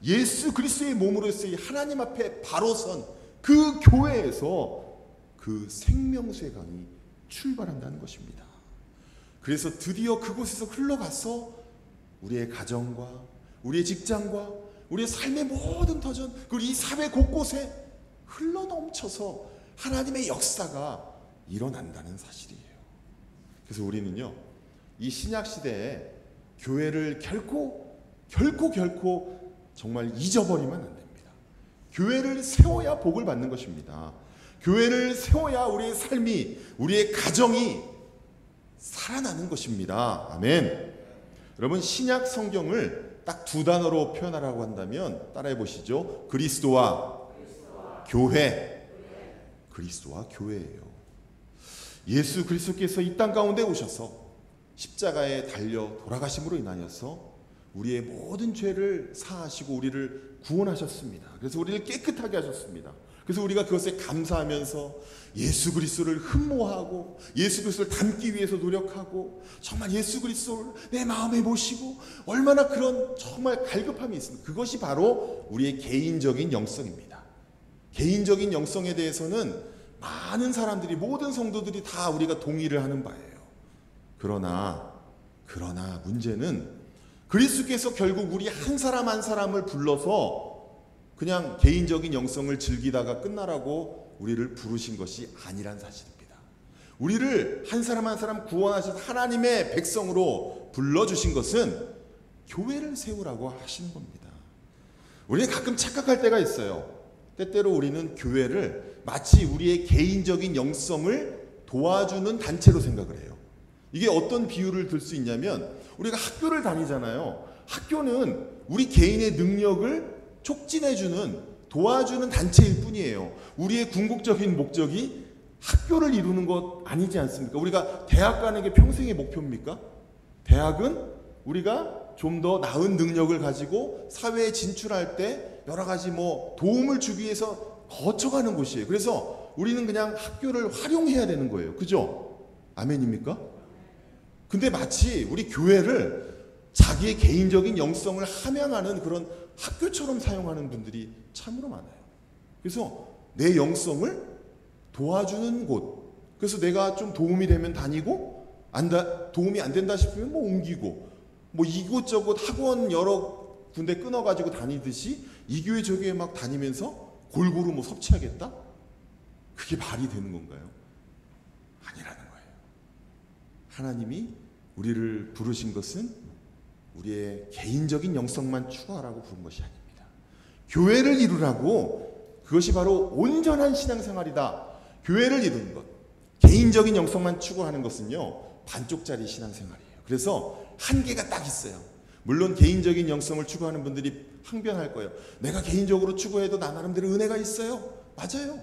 예수 그리스도의 몸으로서의 하나님 앞에 바로 선 그 교회에서 그 생명수의 강이 출발한다는 것입니다. 그래서 드디어 그곳에서 흘러가서 우리의 가정과 우리의 직장과 우리의 삶의 모든 터전, 그리고 이 사회 곳곳에 흘러넘쳐서 하나님의 역사가 일어난다는 사실이에요. 그래서 우리는요, 이 신약 시대에 교회를 결코 정말 잊어버리면 안 됩니다. 교회를 세워야 복을 받는 것입니다. 교회를 세워야 우리의 삶이, 우리의 가정이 살아나는 것입니다. 아멘. 여러분, 신약 성경을 딱 두 단어로 표현하라고 한다면 따라해 보시죠. 그리스도와 교회. 그리스도와 교회예요. 예수 그리스도께서 이 땅 가운데 오셔서 십자가에 달려 돌아가심으로 인하여서 우리의 모든 죄를 사하시고 우리를 구원하셨습니다. 그래서 우리를 깨끗하게 하셨습니다. 그래서 우리가 그것에 감사하면서 예수 그리스도를 흠모하고 예수 그리스도를 닮기 위해서 노력하고 정말 예수 그리스도를 내 마음에 모시고 얼마나 그런 정말 갈급함이 있습니다. 그것이 바로 우리의 개인적인 영성입니다. 개인적인 영성에 대해서는 많은 사람들이, 모든 성도들이 다 우리가 동의를 하는 바예요. 그러나 문제는 그리스도께서 결국 우리 한 사람 한 사람을 불러서 그냥 개인적인 영성을 즐기다가 끝나라고 우리를 부르신 것이 아니란 사실입니다. 우리를 한 사람 한 사람 구원하셔서 하나님의 백성으로 불러주신 것은 교회를 세우라고 하시는 겁니다. 우리는 가끔 착각할 때가 있어요. 때때로 우리는 교회를 마치 우리의 개인적인 영성을 도와주는 단체로 생각을 해요. 이게 어떤 비유를 들 수 있냐면, 우리가 학교를 다니잖아요. 학교는 우리 개인의 능력을 촉진해주는, 도와주는 단체일 뿐이에요. 우리의 궁극적인 목적이 학교를 이루는 것 아니지 않습니까? 우리가 대학 가는 게 평생의 목표입니까? 대학은 우리가 좀 더 나은 능력을 가지고 사회에 진출할 때 여러 가지 도움을 주기 위해서 거쳐가는 곳이에요. 그래서 우리는 그냥 학교를 활용해야 되는 거예요. 그죠? 아멘입니까? 근데 마치 우리 교회를 자기의 개인적인 영성을 함양하는 그런 학교처럼 사용하는 분들이 참으로 많아요. 그래서 내 영성을 도와주는 곳, 그래서 내가 좀 도움이 되면 다니고, 도움이 안 된다 싶으면 옮기고, 이곳저곳 학원 여러 군데 끊어가지고 다니듯이 이 교회 저 교회 막 다니면서 골고루 섭취하겠다? 그게 말이 되는 건가요? 아니라는 거예요. 하나님이 우리를 부르신 것은 우리의 개인적인 영성만 추구하라고 부른 것이 아닙니다. 교회를 이루라고, 그것이 바로 온전한 신앙생활이다. 교회를 이루는 것, 개인적인 영성만 추구하는 것은요, 반쪽짜리 신앙생활이에요. 그래서 한계가 딱 있어요. 물론 개인적인 영성을 추구하는 분들이 항변할 거예요. 내가 개인적으로 추구해도 나 나름대로 은혜가 있어요. 맞아요.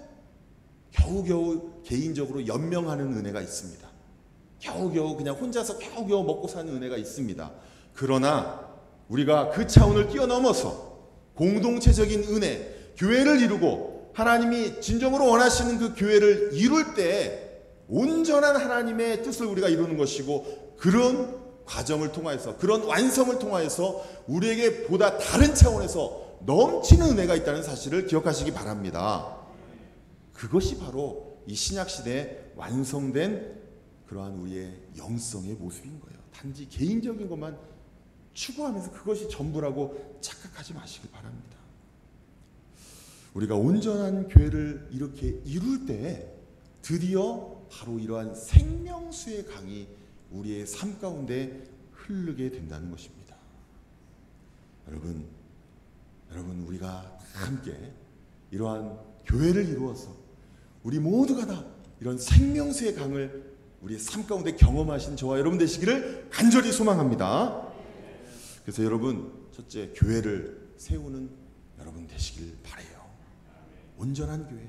겨우겨우 개인적으로 연명하는 은혜가 있습니다. 겨우겨우 그냥 혼자서 겨우겨우 먹고 사는 은혜가 있습니다. 그러나 우리가 그 차원을 뛰어넘어서 공동체적인 은혜, 교회를 이루고 하나님이 진정으로 원하시는 그 교회를 이룰 때 온전한 하나님의 뜻을 우리가 이루는 것이고, 그런 과정을 통하여서, 그런 완성을 통하여서 우리에게 보다 다른 차원에서 넘치는 은혜가 있다는 사실을 기억하시기 바랍니다. 그것이 바로 이 신약시대에 완성된 그러한 우리의 영성의 모습인 거예요. 단지 개인적인 것만 추구하면서 그것이 전부라고 착각하지 마시길 바랍니다. 우리가 온전한 교회를 이렇게 이룰 때 드디어 바로 이러한 생명수의 강이 우리의 삶 가운데 흐르게 된다는 것입니다. 여러분 우리가 함께 이러한 교회를 이루어서 우리 모두가 다 이런 생명수의 강을 우리의 삶 가운데 경험하신 저와 여러분 되시기를 간절히 소망합니다. 그래서 여러분, 첫째, 교회를 세우는 여러분 되시길 바라요. 온전한 교회,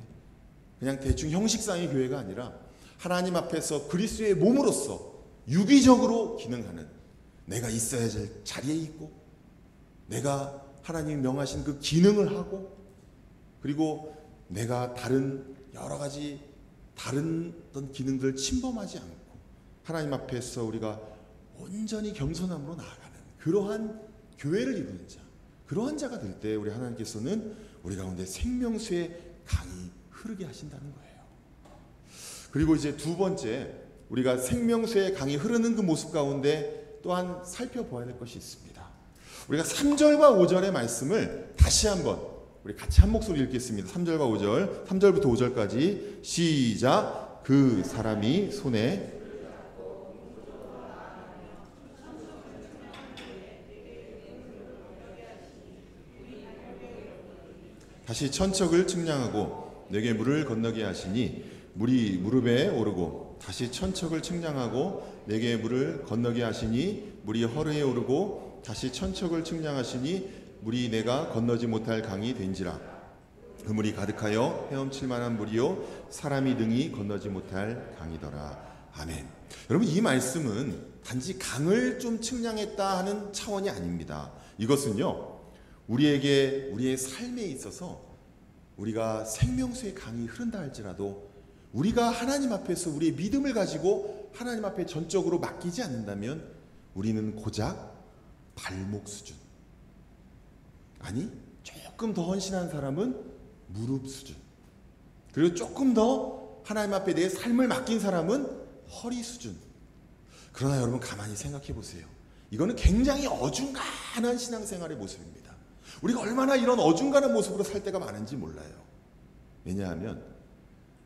그냥 대충 형식상의 교회가 아니라 하나님 앞에서 그리스도의 몸으로서 유기적으로 기능하는, 내가 있어야 할 자리에 있고 내가 하나님이 명하신 그 기능을 하고, 그리고 내가 다른 여러 가지 다른 어떤 기능들을 침범하지 않고 하나님 앞에서 우리가 온전히 겸손함으로 나아가는 그러한 교회를 이루는 자, 그러한 자가 될 때 우리 하나님께서는 우리 가운데 생명수의 강이 흐르게 하신다는 거예요. 그리고 이제 두 번째, 우리가 생명수의 강이 흐르는 그 모습 가운데 또한 살펴보아야 될 것이 있습니다. 우리가 3절과 5절의 말씀을 다시 한번 우리 같이 한 목소리 읽겠습니다. 3절과 5절, 3절부터 5절까지 시작. 그 사람이 손에 다시 천척을 측량하고 내게 물을 건너게 하시니 물이 무릎에 오르고, 다시 천척을 측량하고 내게 물을 건너게 하시니 물이 허리에 오르고, 다시 천척을 측량하시니 물이 내가 건너지 못할 강이 된지라. 그 물이 가득하여 헤엄칠 만한 물이요 사람이 능히 건너지 못할 강이더라. 아멘. 여러분, 이 말씀은 단지 강을 좀 측량했다 하는 차원이 아닙니다. 이것은요, 우리에게 우리의 삶에 있어서 우리가 생명수의 강이 흐른다 할지라도 우리가 하나님 앞에서 우리의 믿음을 가지고 하나님 앞에 전적으로 맡기지 않는다면 우리는 고작 발목 수준, 아니 조금 더 헌신한 사람은 무릎 수준, 그리고 조금 더 하나님 앞에 내 삶을 맡긴 사람은 허리 수준. 그러나 여러분, 가만히 생각해 보세요. 이거는 굉장히 어중간한 신앙생활의 모습입니다. 우리가 얼마나 이런 어중간한 모습으로 살 때가 많은지 몰라요. 왜냐하면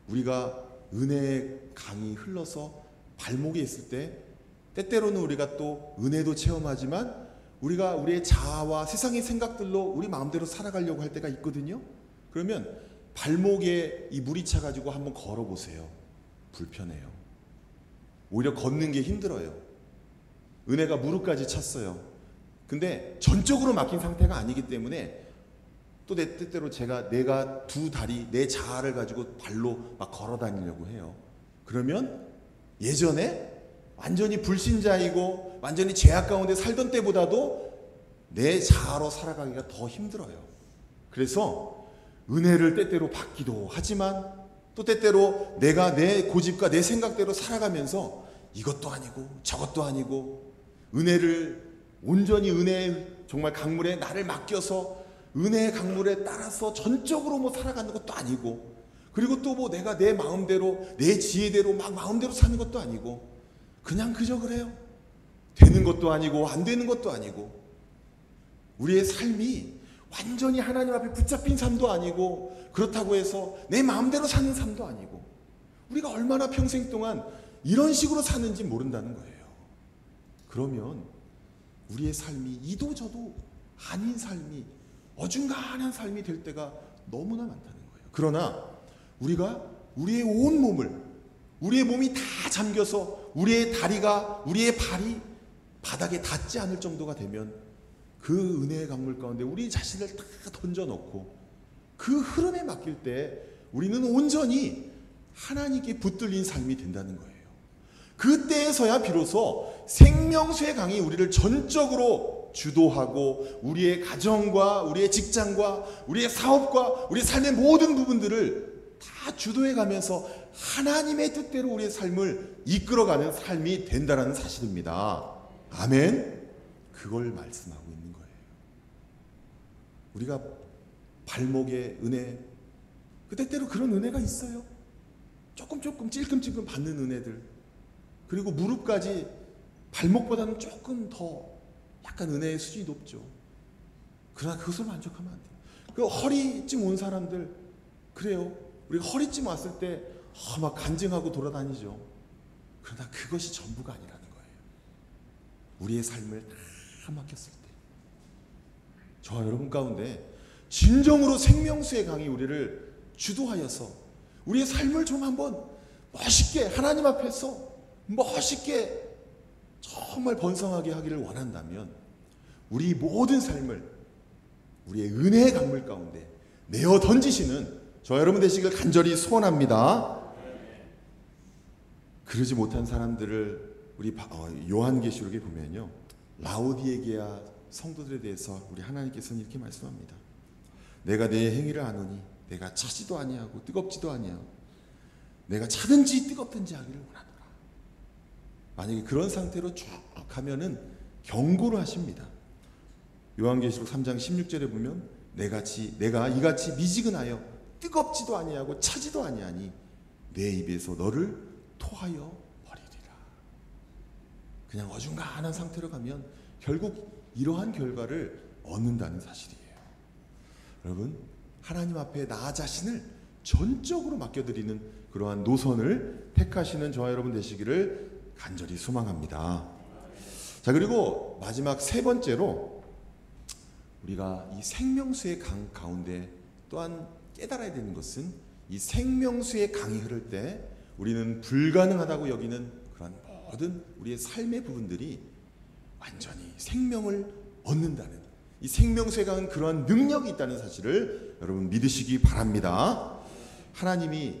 우리가 은혜의 강이 흘러서 발목에 있을 때 때때로는 우리가 또 은혜도 체험하지만 우리가 우리의 자아와 세상의 생각들로 우리 마음대로 살아가려고 할 때가 있거든요. 그러면 발목에 이 물이 차가지고 한번 걸어보세요. 불편해요. 오히려 걷는 게 힘들어요. 은혜가 무릎까지 찼어요. 근데 전적으로 막힌 상태가 아니기 때문에 또 내 뜻대로 내가 두 다리, 내 자아를 가지고 발로 막 걸어 다니려고 해요. 그러면 예전에 완전히 불신자이고 완전히 죄악 가운데 살던 때보다도 내 자아로 살아가기가 더 힘들어요. 그래서 은혜를 때때로 받기도 하지만 또 때때로 내가 내 고집과 내 생각대로 살아가면서 이것도 아니고 저것도 아니고, 은혜를 온전히 은혜의 정말 강물에 나를 맡겨서 은혜의 강물에 따라서 전적으로 뭐 살아가는 것도 아니고, 그리고 또 뭐 내가 내 마음대로 내 지혜대로 막 마음대로 사는 것도 아니고, 그냥 그저 그래요. 되는 것도 아니고 안 되는 것도 아니고, 우리의 삶이 완전히 하나님 앞에 붙잡힌 삶도 아니고, 그렇다고 해서 내 마음대로 사는 삶도 아니고, 우리가 얼마나 평생 동안 이런 식으로 사는지 모른다는 거예요. 그러면 우리의 삶이 이도저도 아닌 삶이, 어중간한 삶이 될 때가 너무나 많다는 거예요. 그러나 우리가 우리의 온 몸을, 우리의 몸이 다 잠겨서 우리의 다리가, 우리의 발이 바닥에 닿지 않을 정도가 되면 그 은혜의 강물 가운데 우리 자신을 다 던져놓고 그 흐름에 맡길 때 우리는 온전히 하나님께 붙들린 삶이 된다는 거예요. 그때에서야 비로소 생명수의 강이 우리를 전적으로 주도하고 우리의 가정과 우리의 직장과 우리의 사업과 우리의 삶의 모든 부분들을 다 주도해 가면서 하나님의 뜻대로 우리의 삶을 이끌어가는 삶이 된다는 사실입니다. 아멘. 그걸 말씀하고 있는 거예요. 우리가 발목에 은혜, 그 때때로 그런 은혜가 있어요. 조금 찔끔찔끔 받는 은혜들, 그리고 무릎까지 발목보다는 조금 더 약간 은혜의 수준이 높죠. 그러나 그것으로 만족하면 안 돼요. 그 허리쯤 온 사람들, 그래요. 우리가 허리쯤 왔을 때 막 간증하고 돌아다니죠. 그러나 그것이 전부가 아니라는 거예요. 우리의 삶을 다 맡겼을 때 저와 여러분 가운데 진정으로 생명수의 강이 우리를 주도하여서 우리의 삶을 좀 한번 멋있게 하나님 앞에서 멋있게 정말 번성하게 하기를 원한다면 우리 모든 삶을 우리의 은혜의 강물 가운데 내어 던지시는 저와 여러분 되시길 간절히 소원합니다. 그러지 못한 사람들을 우리 요한계시록에 보면요, 라오디게아 성도들에 대해서 우리 하나님께서는 이렇게 말씀합니다. 내가 내 행위를 아노니 내가 차지도 아니하고 뜨겁지도 아니하고 내가 차든지 뜨겁든지 하기를 원하노라. 만약에 그런 상태로 쭉 가면은 경고를 하십니다. 요한계시록 3장 16절에 보면 내가 이같이 미지근하여 뜨겁지도 아니하고 차지도 아니하니 내 입에서 너를 토하여 버리리라. 그냥 어중간한 상태로 가면 결국 이러한 결과를 얻는다는 사실이에요. 여러분, 하나님 앞에 나 자신을 전적으로 맡겨드리는 그러한 노선을 택하시는 저와 여러분 되시기를 간절히 소망합니다. 자, 그리고 마지막 세 번째로 우리가 이 생명수의 강 가운데 또한 깨달아야 되는 것은 이 생명수의 강이 흐를 때 우리는 불가능하다고 여기는 그런 모든 우리의 삶의 부분들이 완전히 생명을 얻는다는, 이 생명수의 강은 그러한 능력이 있다는 사실을 여러분 믿으시기 바랍니다. 하나님이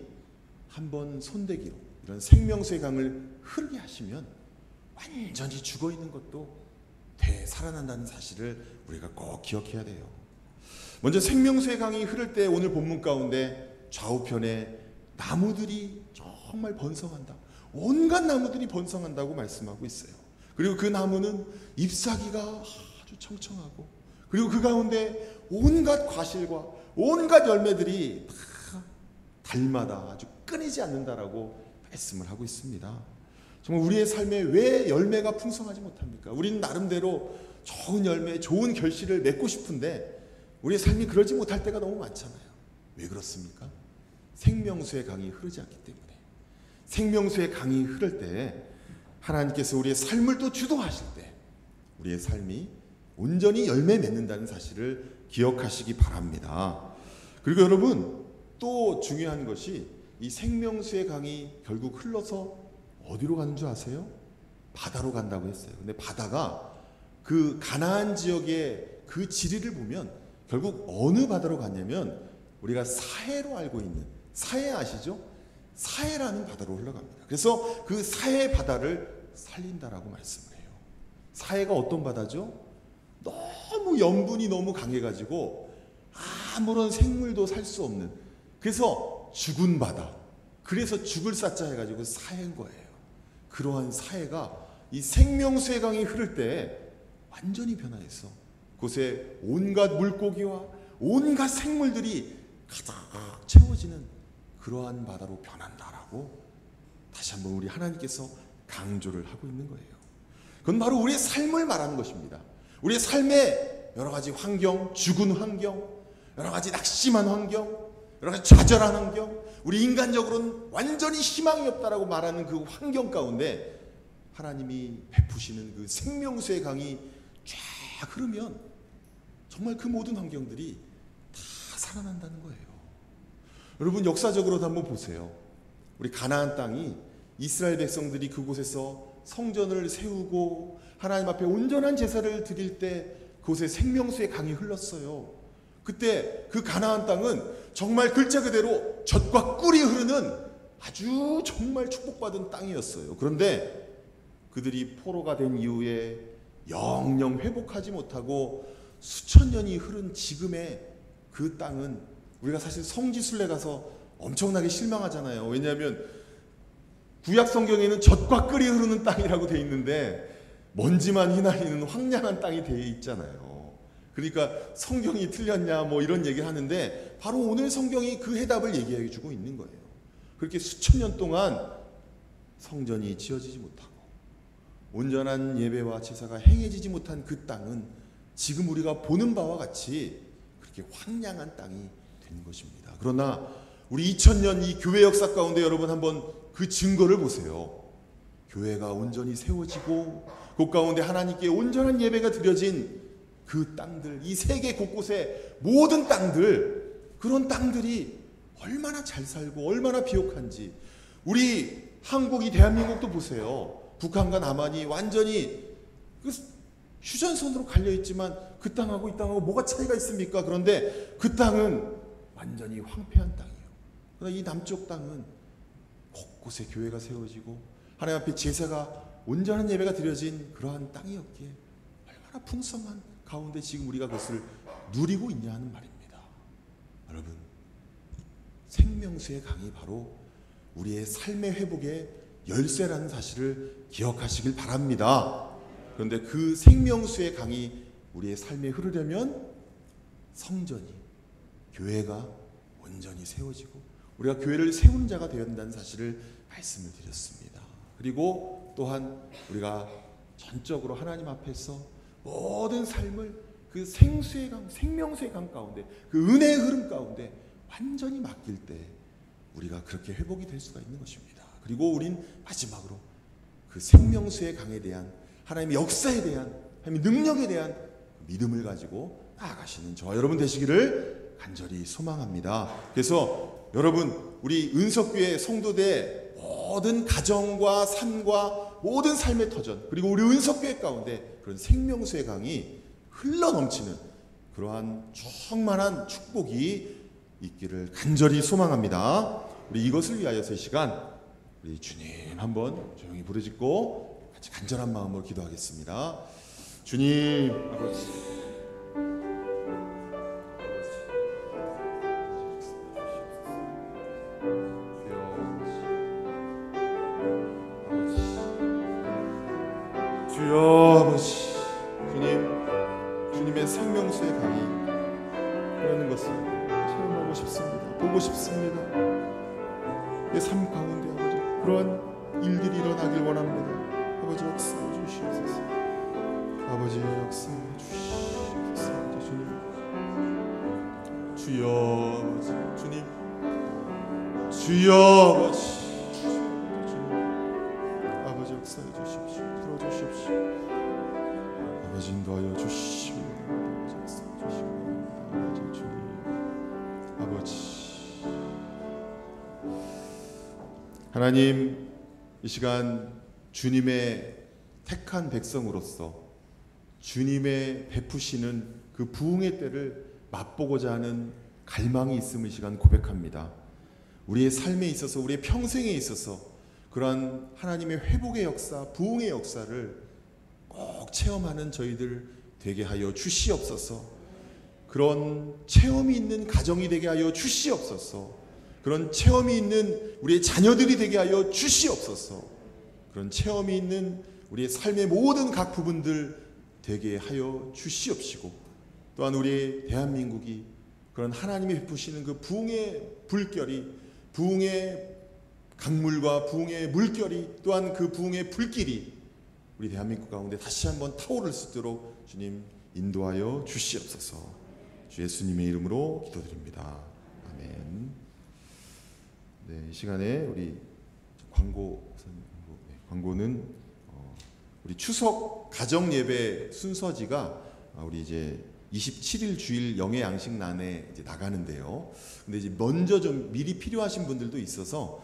한번 손대기로 이런 생명수의 강을 흐르게 하시면 완전히 죽어있는 것도 되살아난다는 사실을 우리가 꼭 기억해야 돼요. 먼저 생명수의 강이 흐를 때 오늘 본문 가운데 좌우편에 나무들이 정말 번성한다, 온갖 나무들이 번성한다고 말씀하고 있어요. 그리고 그 나무는 잎사귀가 아주 청청하고, 그리고 그 가운데 온갖 과실과 온갖 열매들이 다 달마다 아주 끊이지 않는다라고 말씀을 하고 있습니다. 정말 우리의 삶에 왜 열매가 풍성하지 못합니까? 우리는 나름대로 좋은 열매, 좋은 결실을 맺고 싶은데 우리의 삶이 그러지 못할 때가 너무 많잖아요. 왜 그렇습니까? 생명수의 강이 흐르지 않기 때문에. 생명수의 강이 흐를 때 하나님께서 우리의 삶을 또 주도하실 때 우리의 삶이 온전히 열매 맺는다는 사실을 기억하시기 바랍니다. 그리고 여러분, 또 중요한 것이 이 생명수의 강이 결국 흘러서 어디로 가는 줄 아세요? 바다로 간다고 했어요. 근데 바다가 그 가나안 지역의 그 지리를 보면 결국 어느 바다로 갔냐면 우리가 사해로 알고 있는, 사해 아시죠? 사해라는 바다로 흘러갑니다. 그래서 그 사해 바다를 살린다라고 말씀을 해요. 사해가 어떤 바다죠? 너무 염분이 너무 강해가지고 아무런 생물도 살 수 없는, 그래서 죽은 바다, 그래서 죽을 사자 해가지고 사해인 거예요. 그러한 사해가 이 생명수의 강이 흐를 때 완전히 변화해서 곳에 온갖 물고기와 온갖 생물들이 가득 채워지는 그러한 바다로 변한다라고 다시 한번 우리 하나님께서 강조를 하고 있는 거예요. 그건 바로 우리의 삶을 말하는 것입니다. 우리의 삶의 여러 가지 환경, 죽은 환경, 여러 가지 낙심한 환경, 여러 가지 좌절한 환경, 우리 인간적으로는 완전히 희망이 없다라고 말하는 그 환경 가운데 하나님이 베푸시는 그 생명수의 강이 쫙 흐르면 정말 그 모든 환경들이 다 살아난다는 거예요. 여러분, 역사적으로도 한번 보세요. 우리 가나안 땅이 이스라엘 백성들이 그곳에서 성전을 세우고 하나님 앞에 온전한 제사를 드릴 때 그곳에 생명수의 강이 흘렀어요. 그때 그 가나안 땅은 정말 글자 그대로 젖과 꿀이 흐르는 아주 정말 축복받은 땅이었어요. 그런데 그들이 포로가 된 이후에 영영 회복하지 못하고 수천 년이 흐른 지금의 그 땅은 우리가 사실 성지순례 가서 엄청나게 실망하잖아요. 왜냐하면 구약 성경에는 젖과 꿀이 흐르는 땅이라고 돼 있는데 먼지만 휘날리는 황량한 땅이 되어 있잖아요. 그러니까 성경이 틀렸냐 뭐 이런 얘기를 하는데 바로 오늘 성경이 그 해답을 얘기해 주고 있는 거예요. 그렇게 수천 년 동안 성전이 지어지지 못하고 온전한 예배와 제사가 행해지지 못한 그 땅은 지금 우리가 보는 바와 같이 그렇게 황량한 땅이 되는 것입니다. 그러나 우리 2000년 이 교회 역사 가운데 여러분 한번 그 증거를 보세요. 교회가 온전히 세워지고 그 가운데 하나님께 온전한 예배가 드려진 그 땅들, 이 세계 곳곳의 모든 땅들, 그런 땅들이 얼마나 잘 살고 얼마나 비옥한지. 우리 한국이 대한민국도 보세요. 북한과 남한이 완전히 휴전선으로 갈려있지만 그 땅하고 이 땅하고 뭐가 차이가 있습니까? 그런데 그 땅은 완전히 황폐한 땅이에요. 그러나 이 남쪽 땅은 곳곳에 교회가 세워지고 하나님 앞에 제사가 온전한 예배가 드려진 그러한 땅이었기에 얼마나 풍성한 가운데 지금 우리가 그것을 누리고 있냐 하는 말입니다. 여러분, 생명수의 강이 바로 우리의 삶의 회복의 열쇠라는 사실을 기억하시길 바랍니다. 그런데 그 생명수의 강이 우리의 삶에 흐르려면 성전이, 교회가 온전히 세워지고 우리가 교회를 세우는 자가 되어야 한다는 사실을 말씀을 드렸습니다. 그리고 또한 우리가 전적으로 하나님 앞에서 모든 삶을 그 생수의 강, 생명수의 강 가운데, 그 은혜의 흐름 가운데 완전히 맡길 때 우리가 그렇게 회복이 될 수가 있는 것입니다. 그리고 우린 마지막으로 그 생명수의 강에 대한 하나님의 역사에 대한 하나님의 능력에 대한 믿음을 가지고 나아가시는 저와 여러분 되시기를 간절히 소망합니다. 그래서 여러분, 우리 은석교회 성도대 모든 가정과 삶과 모든 삶의 터전, 그리고 우리 은석교회 가운데 그런 생명수의 강이 흘러넘치는 그러한 충만한 축복이 있기를 간절히 소망합니다. 우리 이것을 위하여서 이 시간 우리 주님 한번 조용히 부르짖고 같이 간절한 마음으로 기도하겠습니다. 주님 아버지, 주여 아버지, 주님의 생명수의 강이 흐르는 것을 체험하고 싶습니다. 보고 싶습니다. 내 삶 가운데 아버지 그러한 일들이 일어나길 원합니다. 아버지 역사해 주시옵소서. 아버지 역사해 주시옵소서. 주님, 주여 아버지, 주님, 주여 아버지, 아버지 역사해 주십시오. 들어주십시오. 아버지 인도하여 주시오. 아버지 역사해 주시오. 아버지 주님, 아버지 하나님, 이 시간 주님의 택한 백성으로서 주님의 베푸시는 그 부흥의 때를 맛보고자 하는 갈망이 있음을 이 시간 고백합니다. 우리의 삶에 있어서, 우리의 평생에 있어서 그러한 하나님의 회복의 역사, 부흥의 역사를 꼭 체험하는 저희들 되게 하여 주시옵소서. 그런 체험이 있는 가정이 되게 하여 주시옵소서. 그런 체험이 있는 우리의 자녀들이 되게 하여 주시옵소서. 그런 체험이 있는 우리의 삶의 모든 각 부분들 되게 하여 주시옵시고, 또한 우리 대한민국이 그런 하나님이 베푸시는 그 부흥의 불결이, 부흥의 강물과 부흥의 물결이, 또한 그 부흥의 불길이 우리 대한민국 가운데 다시 한번 타오를 수 있도록 주님 인도하여 주시옵소서. 주 예수님의 이름으로 기도드립니다. 아멘. 네, 이 시간에 우리 광고는 우리 추석 가정 예배 순서지가 우리 이제 27일 주일 영의 양식란에 이제 나가는데요. 근데 이제 먼저 좀 미리 필요하신 분들도 있어서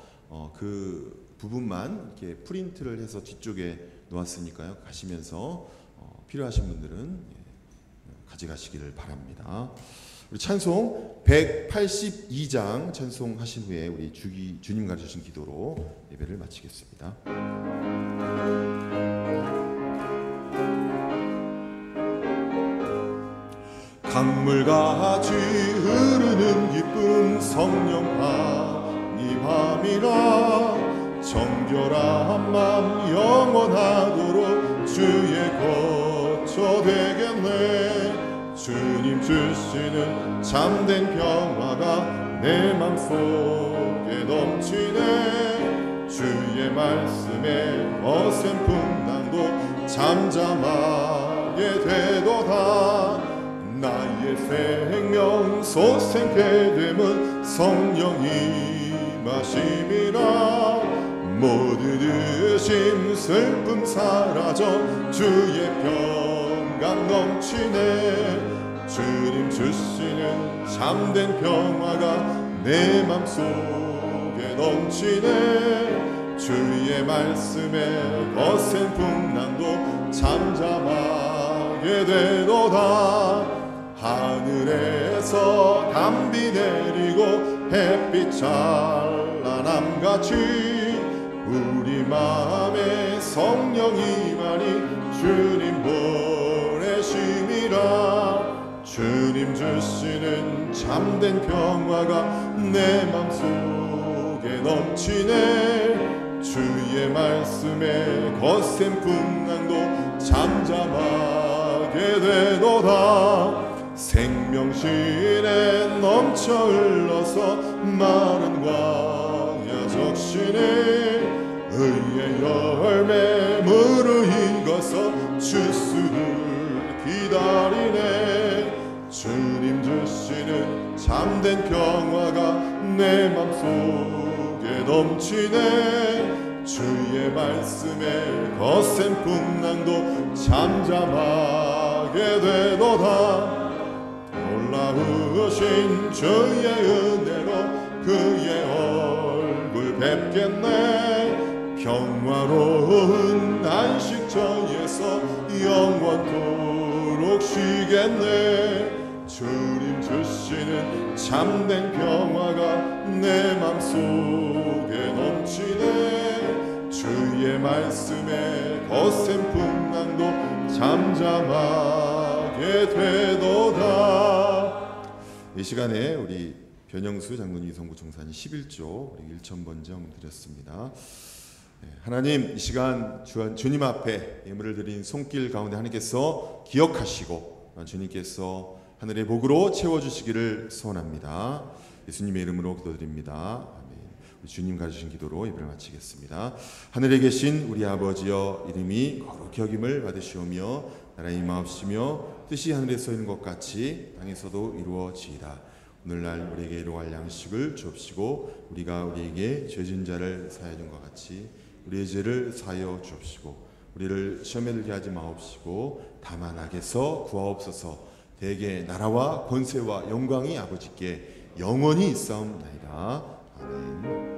그 부분만 이렇게 프린트를 해서 뒤쪽에 놓았으니까요. 가시면서 필요하신 분들은 가져가시기를 바랍니다. 우리 찬송 182장 찬송하신 후에 우리 주님 가르치신 기도로 예배를 마치겠습니다. 강물같이 흐르는 기쁨 성령 함이라 정결한 맘 영원하도록 주의 거처 되겠네. 주님 주시는 참된 평화가 내 맘속에 넘치네. 주의 말씀에 거센 풍랑도 잠잠하게 되도다. 나의 생명 솟생케 됨은 성령이 마심이라. 모든 의심 슬픔 사라져 주의 평강 넘치네. 주님 주시는 참된 평화가 내 맘속에 넘치네. 주의 말씀에 거센 풍랑도 잠잠하게 되도다. 하늘에서 담비 내리고 햇빛 찬란함같이 우리 마음에 성령 임하니 주님 보내심이라. 주님 주시는 참된 평화가 내 맘속에 넘치네. 주의 말씀에 거센 풍랑도 잠잠하게 되도다. 생명신에 넘쳐 흘러서 마른 광야 적시네. 의의 열매 무르익어서 주수를 기다리네. 주님 주시는 참된 평화가 내 맘속에 넘치네. 주의 말씀에 거센 풍랑도 잠잠하게 되도다. 놀라우신 주의 은혜로 그의 얼굴 뵙겠네. 평화로운 안식처에서 영원토록 쉬겠네. 주님 주시는 참된 평화가 내 맘속에 넘치네. 주의 말씀에 거센 풍랑도 잠잠하게 되도다. 이 시간에 우리 변영수 장로님 성구 총사님 11조 우리 1,000번정 드렸습니다. 하나님, 이 시간 주님 앞에 예물을 드린 손길 가운데 하나님께서 기억하시고 주님께서 하늘의 복으로 채워주시기를 소원합니다. 예수님의 이름으로 기도드립니다. 아멘. 우리 주님 가르치신 기도로 예배를 마치겠습니다. 하늘에 계신 우리 아버지여, 이름이 거룩히 여김을 받으시오며 나라의 임하옵시며 뜻이 하늘에서 있는 것 같이 땅에서도 이루어지이다. 오늘날 우리에게 일용할 양식을 주옵시고 우리가 우리에게 죄진 자를 사하여 준 것 같이 우리의 죄를 사하여 주옵시고 우리를 시험에 들게 하지 마옵시고 다만 악에서 구하옵소서. 대개 나라와 권세와 영광이 아버지께 영원히 있사옵나이다. 아멘.